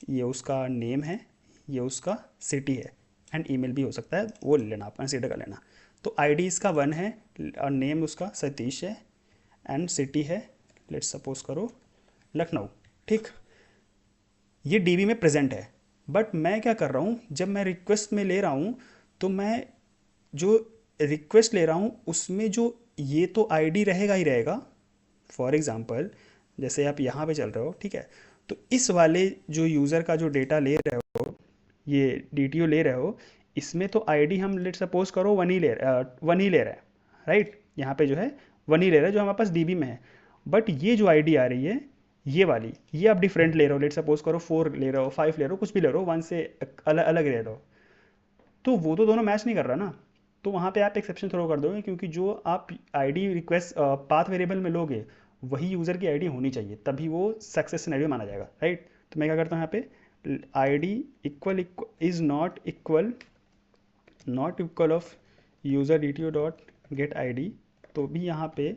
ये उसका नेम है, ये उसका सिटी है, एंड ईमेल भी हो सकता है, वो ले लेना, आप कंसीडर कर लेना। तो आईडी इसका 1 है और नेम उसका सतीश है एंड सिटी है लेट सपोज करो लखनऊ, ठीक। ये DB में प्रेजेंट है, बट मैं क्या कर रहा हूँ, जब मैं रिक्वेस्ट में ले रहा हूँ तो मैं जो रिक्वेस्ट ले रहा हूँ उसमें जो ये तो आईडी रहेगा ही रहेगा। फॉर एग्ज़ाम्पल जैसे आप यहाँ पे चल रहे हो, ठीक है, तो इस वाले जो यूज़र का जो डेटा ले रहे हो, ये DTO ले रहे हो, इसमें तो आईडी हम लेट सपोज करो 1 ही ले रहे हैं, राइट। यहाँ पे जो है 1 ही ले रहा है जो हमारे पास DB में है, बट ये जो आईडी आ रही है ये वाली, ये आप डिफरेंट ले रहे हो। लेट सपोज करो 4 ले रहे हो, 5 ले रहे हो, कुछ भी ले रहे हो, 1 से अलग अलग ले रहे हो, तो वो तो दोनों मैच नहीं कर रहा ना। तो वहाँ पे आप एक्सेप्शन थ्रो कर दोगे, क्योंकि जो आप आईडी रिक्वेस्ट पाथ वेरिएबल में लोगे वही यूज़र की आईडी होनी चाहिए, तभी वो सक्सेस सिनेरियो माना जाएगा, राइट। तो मैं क्या करता हूँ यहाँ पे, ID equal is not equal of user DTO dot get ID, तो भी यहाँ पे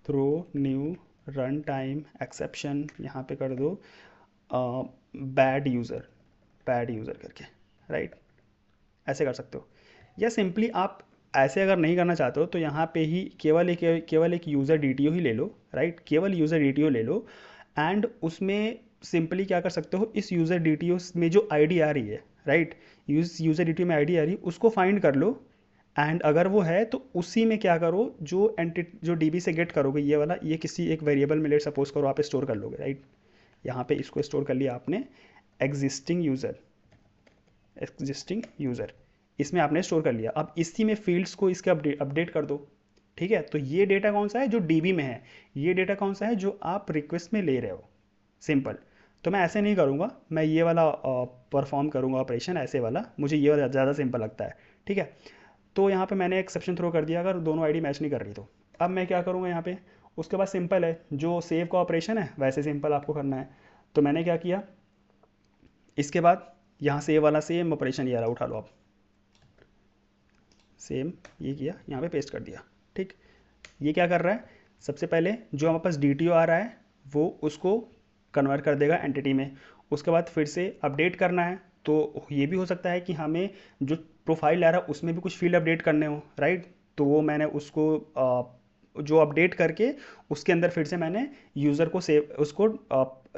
throw new run time exception यहाँ पे कर दो बैड यूज़र करके, राइट। ऐसे कर सकते हो, या सिंपली आप ऐसे अगर नहीं करना चाहते हो तो यहाँ पे ही केवल एक यूज़र DTO ही ले लो, राइट। केवल यूज़र DTO ले लो एंड उसमें सिंपली क्या कर सकते हो, इस यूज़र DTO में जो आईडी आ रही है, राइट, यूज़र DTO में आईडी आ रही है उसको फाइंड कर लो, एंड अगर वो है तो उसी में क्या करो, जो DB से गेट करोगे ये वाला, ये किसी एक वेरिएबल में लेट सपोज करो आप स्टोर कर लोगे, राइट। यहाँ पे इसको स्टोर कर लिया आपने, एग्जिस्टिंग यूज़र इसमें आपने स्टोर कर लिया। अब इसी में फील्ड्स को इसके अपडेट कर दो, ठीक है। तो ये डेटा कौन सा है, जो DB में है, ये डेटा कौन सा है, जो आप रिक्वेस्ट में ले रहे हो, सिंपल। तो मैं ऐसे नहीं करूँगा, मैं ये वाला परफॉर्म करूँगा ऑपरेशन, ऐसे वाला मुझे ये वाला ज़्यादा सिंपल लगता है, ठीक है। तो यहाँ पे मैंने एक्सेप्शन थ्रो कर दिया अगर दोनों आईडी मैच नहीं कर रही तो। अब मैं क्या करूँगा यहाँ पे, उसके बाद सिंपल है, जो सेव का ऑपरेशन है वैसे सिंपल आपको करना है। तो मैंने क्या किया, इसके बाद यहाँ सेव वाला सेम ऑपरेशन ये वाला उठा लो आप, सेम ये किया, यहाँ पे पेस्ट कर दिया, ठीक। ये क्या कर रहा है, सबसे पहले जो हमारे पास DTO आ रहा है वो उसको कन्वर्ट कर देगा एंटिटी में, उसके बाद फिर से अपडेट करना है। तो ये भी हो सकता है कि हमें जो प्रोफाइल आ रहा है उसमें भी कुछ फील्ड अपडेट करने हो, राइट। तो वो मैंने उसको जो अपडेट करके उसके अंदर फिर से मैंने यूज़र को सेव उसको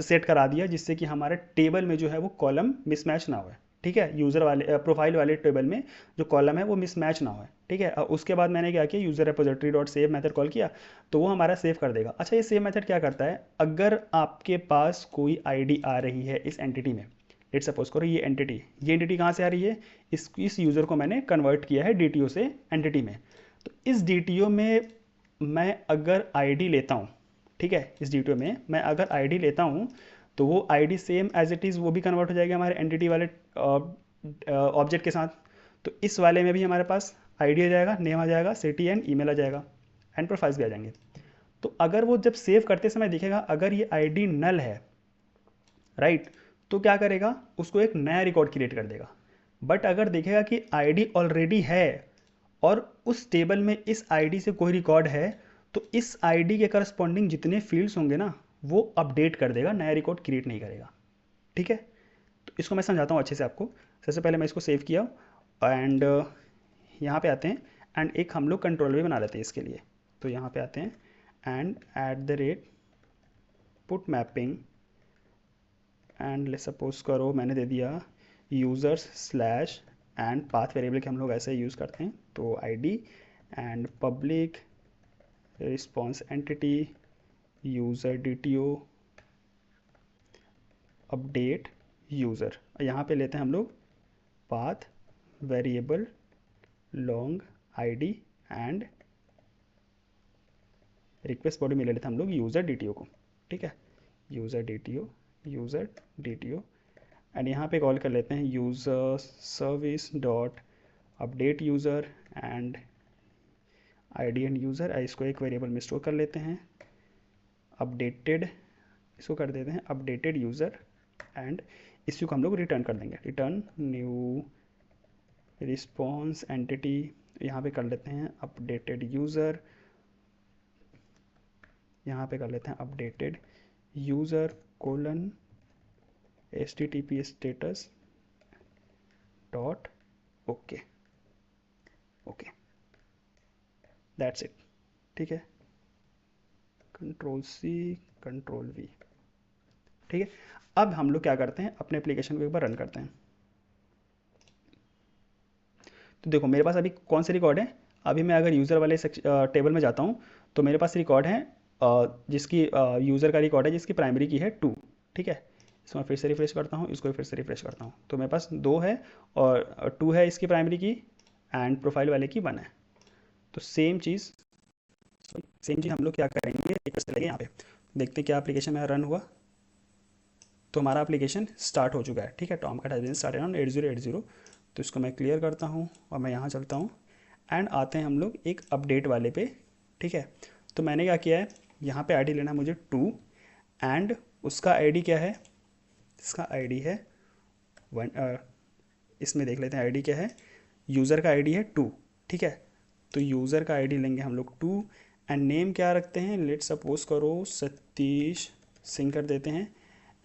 सेट करा दिया, जिससे कि हमारे टेबल में जो है वो कॉलम मिसमैच ना हो, ठीक है, यूज़र वाले प्रोफाइल वाले टेबल में जो कॉलम है वो मिसमैच ना हो, ठीक है। उसके बाद मैंने क्या किया, user repository dot save method call किया, तो वो हमारा सेव कर देगा। अच्छा, ये सेव मेथड क्या करता है, अगर आपके पास कोई आईडी आ रही है इस एंटिटी में, लेट सपोज करो ये एंटिटी कहाँ से आ रही है, इस यूज़र को मैंने कन्वर्ट किया है डीटीओ से एंटिटी में, तो इस डीटीओ में मैं अगर आईडी लेता हूँ, ठीक है, इस डीटीओ में मैं अगर आईडी लेता हूँ, तो वो ID same as it is वो भी कन्वर्ट हो जाएगी हमारे एंटिटी वाले ऑब्जेक्ट के साथ। तो इस वाले में भी हमारे पास आईडी आ जाएगा, नेम आ जाएगा, सिटी एंड ईमेल आ जाएगा, एंड प्रोफाइल्स भी आ जाएंगे। तो अगर वो जब सेव करते समय देखेगा अगर ये आईडी नल है, राइट, तो क्या करेगा, उसको एक नया रिकॉर्ड क्रिएट कर देगा। बट अगर देखेगा कि आईडी ऑलरेडी है और उस टेबल में इस आईडी से कोई रिकॉर्ड है, तो इस आईडी के करस्पॉन्डिंग जितने फील्ड्स होंगे ना, वो अपडेट कर देगा, नया रिकॉर्ड क्रिएट नहीं करेगा, ठीक है। तो इसको मैं समझाता हूँ अच्छे से आपको। सबसे पहले मैं इसको सेव किया एंड यहाँ पे आते हैं, एंड एक हम लोग कंट्रोल भी बना लेते हैं इसके लिए। तो यहाँ पे आते हैं एंड @ पुट मैपिंग, एंड ले सपोज करो मैंने दे दिया users slash and path variable के हम लोग ऐसे यूज़ करते हैं, तो ID and public response entity user DTO update user. यहाँ पे लेते हैं हम लोग path variable long ID and request body में ले लेते हैं हम लोग यूज़र डीटीओ को, ठीक है, यूज़र डीटीओ एंड यहाँ पे कॉल कर लेते हैं user service dot update user and ID end user. इसको एक वेरिएबल में स्टोर कर लेते हैं, अपडेटेड, इसको कर देते हैं अपडेटेड यूज़र, एंड इसी को हम लोग रिटर्न कर देंगे, रिटर्न न्यू रिस्पॉन्स एंटिटी। यहाँ पे कर लेते हैं अपडेटेड यूज़र, यहाँ पे कर लेते हैं updated user colon http status dot okay, that's it, ठीक है, कंट्रोल C कंट्रोल V, ठीक है। अब हम लोग क्या करते हैं, अपने एप्लीकेशन को एक बार रन करते हैं। तो देखो मेरे पास अभी कौन से रिकॉर्ड है, अभी मैं अगर यूज़र वाले टेबल में जाता हूँ तो मेरे पास रिकॉर्ड है जिसकी यूज़र का रिकॉर्ड है जिसकी प्राइमरी की है 2, ठीक है। इसको मैं फिर से रिफ्रेश करता हूँ, इसको फिर से रिफ्रेश करता हूँ, तो मेरे पास 2 है और 2 है इसकी प्राइमरी की, एंड प्रोफाइल वाले की 1 है। तो सेम चीज़ हम लोग क्या करेंगे, एक से लगे यहाँ पे देखते हैं क्या एप्लीकेशन में रन हुआ। तो हमारा एप्लीकेशन स्टार्ट हो चुका है, ठीक है, टॉम का हैज़ बीन स्टार्टेड ऑन 8080। तो इसको मैं क्लियर करता हूँ और मैं यहाँ चलता हूँ एंड आते हैं हम लोग एक अपडेट वाले पे, ठीक है। तो मैंने क्या किया है, यहाँ पे आईडी लेना मुझे 2 एंड उसका आईडी क्या है, इसका आईडी है 1, इसमें देख लेते हैं आईडी क्या है, यूज़र का आईडी है 2, ठीक है। तो यूज़र का आईडी लेंगे हम लोग 2 एंड नेम क्या रखते हैं, लेट सपोज करो सतीश सिंह कर देते हैं,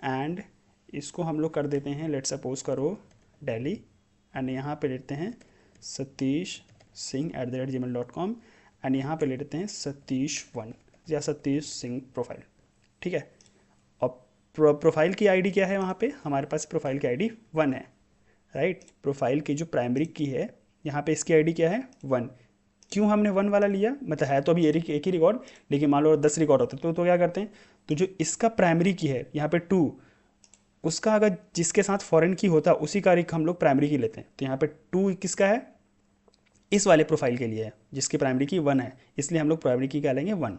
एंड इसको हम लोग कर देते हैं लेट सपोज करो दिल्ली, एंड यहाँ पे लेते हैं सतीश सिंह @gmail.com, एंड यहाँ पे ले लेते हैं सतीश1 या सतीश सिंह प्रोफाइल, ठीक है। और प्रोफाइल की आईडी क्या है, वहाँ पे हमारे पास प्रोफाइल की आईडी 1 है, राइट। प्रोफाइल की जो प्राइमरी की है यहाँ पे इसकी आईडी क्या है 1। क्यों हमने 1 वाला लिया, मतलब है तो अभी एक ही रिकॉर्ड, लेकिन मान लो 10 रिकॉर्ड होते तो क्या करते हैं, तो जो इसका प्राइमरी की है यहाँ पे 2, उसका अगर जिसके साथ फॉरेन की होता उसी का हम लोग प्राइमरी की लेते हैं। तो यहाँ पे 2 किसका है, इस वाले प्रोफाइल के लिए है जिसकी प्राइमरी की 1 है, इसलिए हम लोग प्राइमरी की क्या लेंगे 1।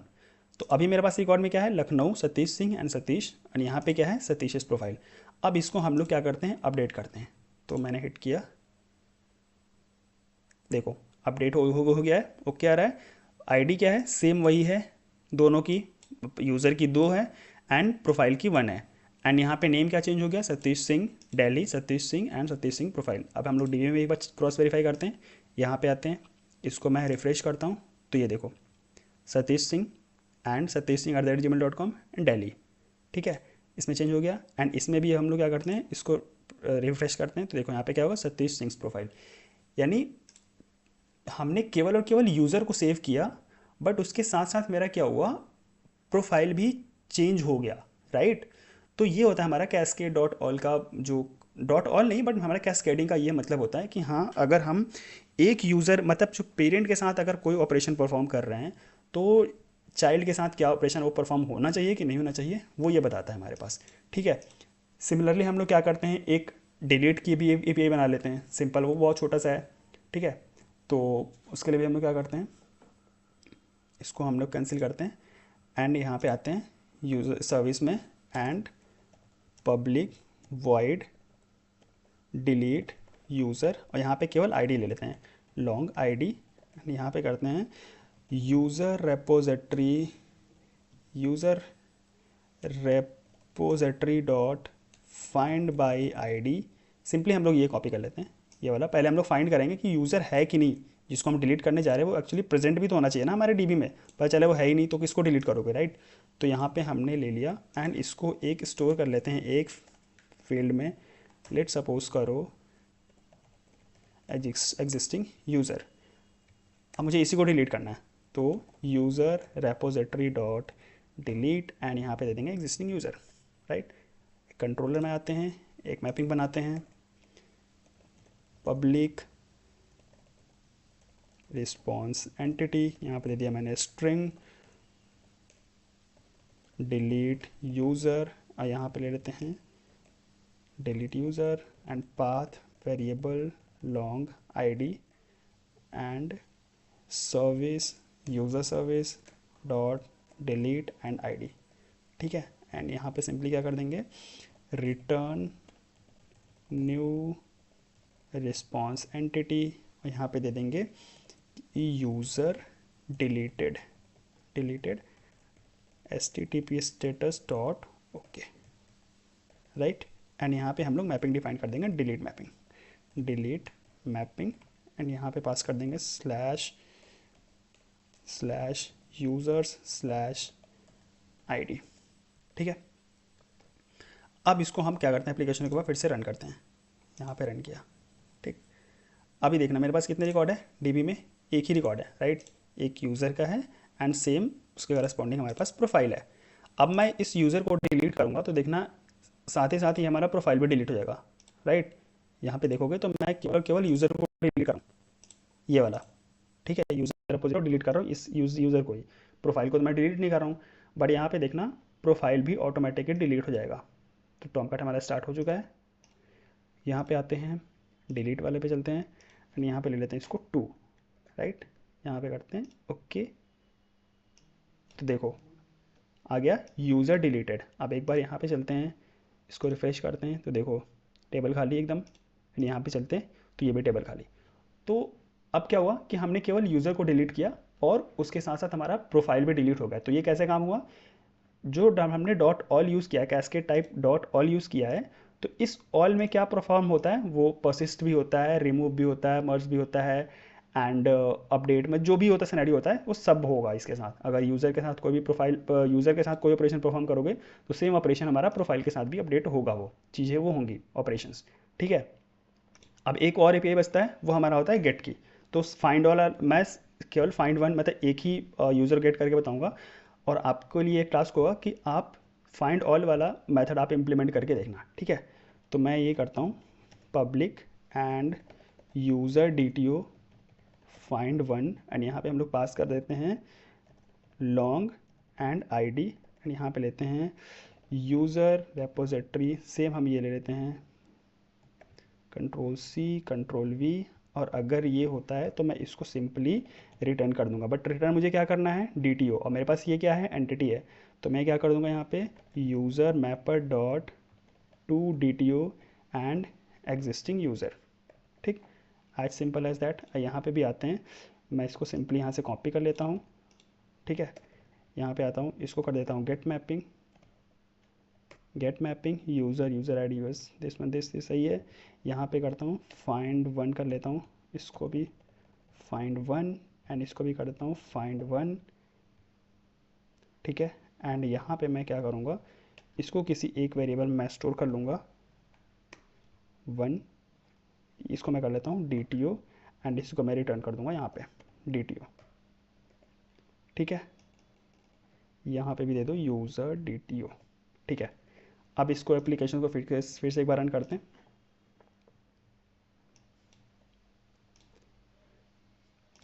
तो अभी मेरे पास रिकॉर्ड में क्या है, लखनऊ सतीश सिंह एंड सतीश, और यहाँ पे क्या है सतीश प्रोफाइल। अब इसको हम लोग क्या करते हैं, अपडेट करते हैं। तो मैंने हिट किया, देखो अपडेट हो गया है, ओके आ रहा है। आईडी क्या है, सेम वही है, दोनों की, यूज़र की 2 है एंड प्रोफाइल की 1 है, एंड यहाँ पे नेम क्या चेंज हो गया, सतीश सिंह दिल्ली, सतीश सिंह एंड सतीश सिंह प्रोफाइल। अब हम लोग डीबी में एक बार क्रॉस वेरीफाई करते हैं, यहाँ पे आते हैं, इसको मैं रिफ्रेश करता हूँ, तो ये देखो Satish Singh and Satish Singh @gmail.com and Delhi, ठीक है, इसमें चेंज हो गया। एंड इसमें भी हम लोग क्या करते हैं, इसको रिफ्रेश करते हैं, तो देखो यहाँ पे क्या होगा, सतीश सिंह प्रोफाइल। यानी हमने केवल और केवल यूज़र को सेव किया, बट उसके साथ साथ मेरा क्या हुआ, प्रोफाइल भी चेंज हो गया, राइट। तो ये होता है हमारा कैस्केड.ऑल का जो डॉट ऑल नहीं, बट हमारा कैस्केडिंग का ये मतलब होता है कि हाँ, अगर हम एक यूज़र मतलब जो पेरेंट के साथ अगर कोई ऑपरेशन परफॉर्म कर रहे हैं, तो चाइल्ड के साथ क्या ऑपरेशन वो परफॉर्म होना चाहिए कि नहीं होना चाहिए, वो ये बताता है हमारे पास। ठीक है। सिमिलरली हम लोग क्या करते हैं, एक डिलीट की भी एपीआई बना लेते हैं, सिंपल, वो बहुत छोटा सा है। ठीक है। तो उसके लिए भी हम लोग क्या करते हैं, इसको हम लोग कैंसिल करते हैं एंड यहाँ पे आते हैं यूज़र सर्विस में and public void delete user, और यहाँ पे केवल आईडी ले लेते हैं, लॉन्ग आईडी। यहाँ पे करते हैं user repository dot find by ID. Simply हम लोग ये कॉपी कर लेते हैं, ये वाला। पहले हम लोग फाइंड करेंगे कि यूज़र है कि नहीं, जिसको हम डिलीट करने जा रहे हैं वो एक्चुअली प्रेजेंट भी तो होना चाहिए ना हमारे डीबी में, पर चले वो है ही नहीं तो किसको डिलीट करोगे, राइट। तो यहाँ पे हमने ले लिया एंड इसको एक स्टोर कर लेते हैं एक फील्ड में, लेट सपोज करो एग्जिस्टिंग यूज़र। अब मुझे इसी को डिलीट करना है, तो user repository dot delete and यहाँ पे दे देंगे एग्जिस्टिंग यूज़र, राइट। कंट्रोलर में आते हैं, एक मैपिंग बनाते हैं, पब्लिक रिस्पॉन्स एंटिटी, यहाँ पे दे दिया मैंने स्ट्रिंग डिलीट यूज़र, और यहाँ पे ले लेते हैं delete user and path variable long ID and service user service dot delete and ID. ठीक है। एंड यहाँ पे सिंपली क्या कर देंगे, रिटर्न न्यू रिस्पॉन्स एंटिटी, और यहाँ पे दे देंगे user deleted http status dot okay, right. And यहाँ पे हम लोग मैपिंग डिफाइन कर देंगे, डिलीट मैपिंग एंड यहाँ पे पास कर देंगे स्लैश यूज़र्स स्लैश आईडी। ठीक है। अब इसको हम क्या करते हैं, एप्लीकेशन के बाद फिर से रन करते हैं, यहाँ पे रन किया। ठीक। अभी देखना मेरे पास कितने रिकॉर्ड है डीबी में, एक ही रिकॉर्ड है, राइट, एक यूज़र का है एंड सेम उसके करस्पॉन्डिंग हमारे पास प्रोफाइल है। अब मैं इस यूज़र को डिलीट करूँगा तो देखना साथ ही हमारा प्रोफाइल भी डिलीट हो जाएगा, राइट। यहाँ पे देखोगे तो मैं केवल यूज़र को डिलीट करूँ, ये वाला। ठीक है। यूज़र रिपोजिटरी डिलीट कर रहा हूँ इस यूज़र को ही, प्रोफाइल को तो मैं डिलीट नहीं कर रहा हूँ। बट यहाँ पे देखना प्रोफाइल भी ऑटोमेटिकली डिलीट हो जाएगा। तो टॉमकट हमारा स्टार्ट हो चुका है। यहाँ पे आते हैं, डिलीट वाले पे चलते हैं एंड यहाँ पे ले लेते हैं इसको 2, राइट। यहाँ पे करते हैं ओके। तो देखो आ गया यूज़र डिलीटेड। अब एक बार यहाँ पे चलते हैं, इसको रिफ्रेश करते हैं तो देखो टेबल खाली एकदम, एंड यहाँ पे चलते हैं तो ये भी टेबल खाली। तो अब क्या हुआ कि हमने केवल यूज़र को डिलीट किया और उसके साथ साथ हमारा प्रोफाइल भी डिलीट हो गया। तो ये कैसे काम हुआ, जो हमने डॉट ऑल यूज़ किया है, cascade type dot all use किया है, तो इस ऑल में क्या परफॉर्म होता है, वो परसिस्ट भी होता है, रिमूव भी होता है, मर्ज भी होता है एंड अपडेट में जो भी होता है सिनेरियो होता है वो सब होगा इसके साथ। अगर यूज़र के साथ कोई भी यूज़र के साथ कोई ऑपरेशन परफॉर्म करोगे तो सेम ऑपरेशन हमारा प्रोफाइल के साथ भी अपडेट होगा, वो चीज़ें वो होंगी ऑपरेशंस। ठीक है। अब एक और एपीआई बचता है, वो हमारा होता है गेट की। तो फाइंड ऑल, मैं केवल फाइंड वन मतलब एक ही यूज़र गेट करके बताऊंगा, और आपके लिए एक टास्क होगा कि आप फाइंड ऑल वाला मेथड आप इम्प्लीमेंट करके देखना। ठीक है। तो मैं ये करता हूँ, public end user DTO find one, and यहाँ पे हम लोग पास कर देते हैं लॉन्ग एंड आईडी, एंड यहाँ पे लेते हैं यूज़र रेपोजिटरी, सेम हम ये ले लेते हैं Ctrl+C Ctrl+V, और अगर ये होता है तो मैं इसको सिंपली रिटर्न कर दूंगा। बट रिटर्न मुझे क्या करना है, DTO, और मेरे पास ये क्या है, एंटिटी है। तो मैं क्या कर दूंगा यहाँ पे user mapper dot to DTO and existing user. ठीक, एज सिंपल एज दैट। यहाँ पे भी आते हैं, मैं इसको सिंपली यहाँ से कॉपी कर लेता हूँ। ठीक है। यहाँ पे आता हूँ, इसको कर देता हूँ get mapping user I D बस दिस सही है। यहाँ पे करता हूँ फाइंड वन कर लेता हूँ, इसको भी फाइंड वन एंड इसको भी कर देता हूँ फाइंड वन। ठीक है। एंड यहाँ पे मैं क्या करूँगा, इसको किसी एक वेरिएबल में स्टोर कर लूँगा 1, इसको मैं कर लेता हूँ DTO एंड इसको मैं रिटर्न कर दूँगा यहाँ पे DTO। ठीक है। यहाँ पे भी दे दो यूज़र DTO। ठीक है। अब इसको एप्लीकेशन को फिर से एक बार रन करते हैं।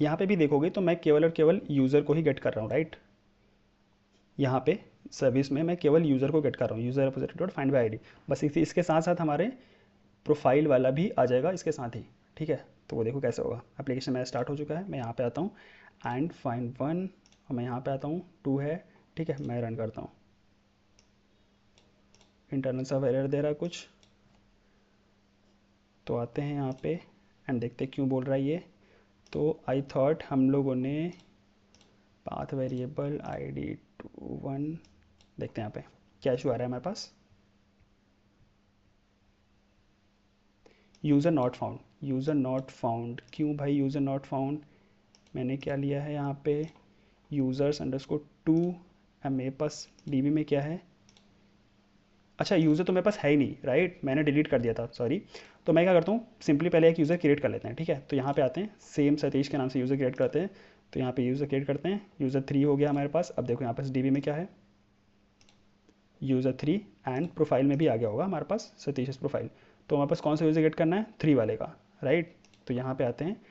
यहाँ पे भी देखोगे तो मैं केवल और केवल यूज़र को ही गेट कर रहा हूँ, राइट। यहाँ पे सर्विस में मैं केवल यूज़र को गेट कर रहा हूँ, user repository dot find by ID. बस इसके साथ साथ हमारे प्रोफाइल वाला भी आ जाएगा इसके साथ ही, ठीक है। तो वो देखो कैसे होगा। एप्लीकेशन मेरा स्टार्ट हो चुका है, मैं यहाँ पे आता हूँ एंड फाइंड वन, और मैं यहाँ पे आता हूँ 2 है, ठीक है। मैं रन करता हूँ, इंटरनल सब एरर दे रहा है कुछ, तो आते हैं यहाँ पे एंड देखते क्यों बोल रहा है ये। तो आई थॉट हम लोगों ने पाथ वेरिएबल ID 1, देखते हैं यहाँ पे क्या इशू आ रहा है हमारे पास। User not found, user not found, क्यों भाई यूज़र नॉट फाउंड। मैंने क्या लिया है यहाँ पे, यूज़र्स अंडरस्कोर 2, मेरे पास DB में क्या है, अच्छा यूज़र तो मेरे पास है ही नहीं, राइट, मैंने डिलीट कर दिया था, सॉरी। तो मैं क्या करता हूँ, सिंपली पहले एक यूज़र क्रिएट कर लेते हैं, ठीक है। तो यहाँ पे आते हैं, सेम सतीश के नाम से यूज़र क्रिएट करते हैं। तो यहाँ पे यूज़र क्रिएट करते हैं, यूज़र 3 हो गया हमारे पास। अब देखो यहाँ पास DB में क्या है, यूज़र 3, एंड प्रोफाइल में भी आ गया होगा हमारे पास सतीश प्रोफाइल। तो हमारे पास कौन सा यूज़र क्रिएट करना है, 3 वाले का, राइट। तो यहाँ पे आते हैं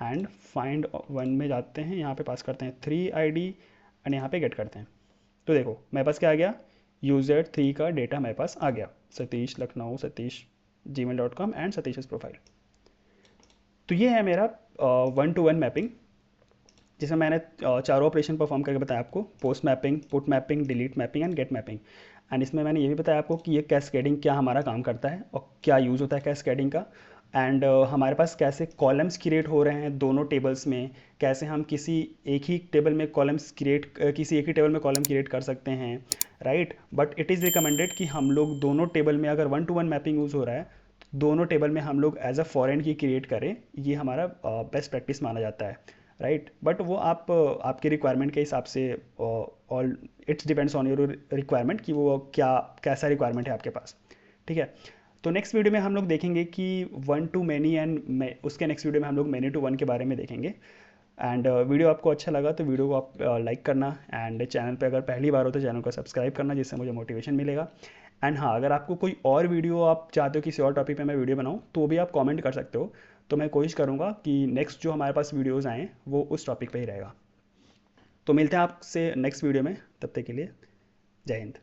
एंड फाइंड वन में जाते हैं, यहाँ पे पास करते हैं 3 ID एंड यहाँ पे गेट करते हैं। तो देखो मेरे पास क्या आ गया, यूज़र 3 का डेटा मेरे पास आ गया, Satish Lucknow, Satish gmail.com and Satish profile. तो ये है मेरा 1-to-1 मैपिंग, जिसमें मैंने चारों ऑपरेशन परफॉर्म करके बताया आपको, post mapping, put mapping, delete mapping and get mapping. And इसमें मैंने ये भी बताया आपको कि ये कैस्केडिंग क्या हमारा काम करता है और क्या यूज़ होता है कैस्केडिंग का। एंड हमारे पास कैसे कॉलम्स क्रिएट हो रहे हैं दोनों टेबल्स में, कैसे हम किसी एक ही टेबल में कॉलम्स क्रिएट किसी एक ही टेबल में कॉलम क्रिएट कर सकते हैं, right. But it is recommended कि हम लोग दोनों टेबल में, अगर 1-to-1 मैपिंग यूज़ हो रहा है, तो दोनों टेबल में हम लोग एज अ फॉरेन की क्रिएट करें, ये हमारा बेस्ट प्रैक्टिस माना जाता है, राइट। बट वो आप आपके रिक्वायरमेंट के हिसाब से, all it's depends on your requirement कि वो क्या कैसा रिक्वायरमेंट है आपके पास, ठीक है। तो नेक्स्ट वीडियो में हम लोग देखेंगे कि 1-to-many एंड उसके नेक्स्ट वीडियो में हम लोग many-to-1 के बारे में देखेंगे। एंड वीडियो आपको अच्छा लगा तो वीडियो को आप लाइक करना, एंड चैनल पे अगर पहली बार हो तो चैनल को सब्सक्राइब करना, जिससे मुझे मोटिवेशन मिलेगा। एंड हाँ, अगर आपको कोई और वीडियो आप चाहते हो किसी और टॉपिक पे मैं वीडियो बनाऊँ, तो भी आप कमेंट कर सकते हो। तो मैं कोशिश करूँगा कि नेक्स्ट जो हमारे पास वीडियोज़ आएँ वो उस टॉपिक पे ही रहेगा। तो मिलते हैं आपसे नेक्स्ट वीडियो में, तब तक के लिए जय हिंद।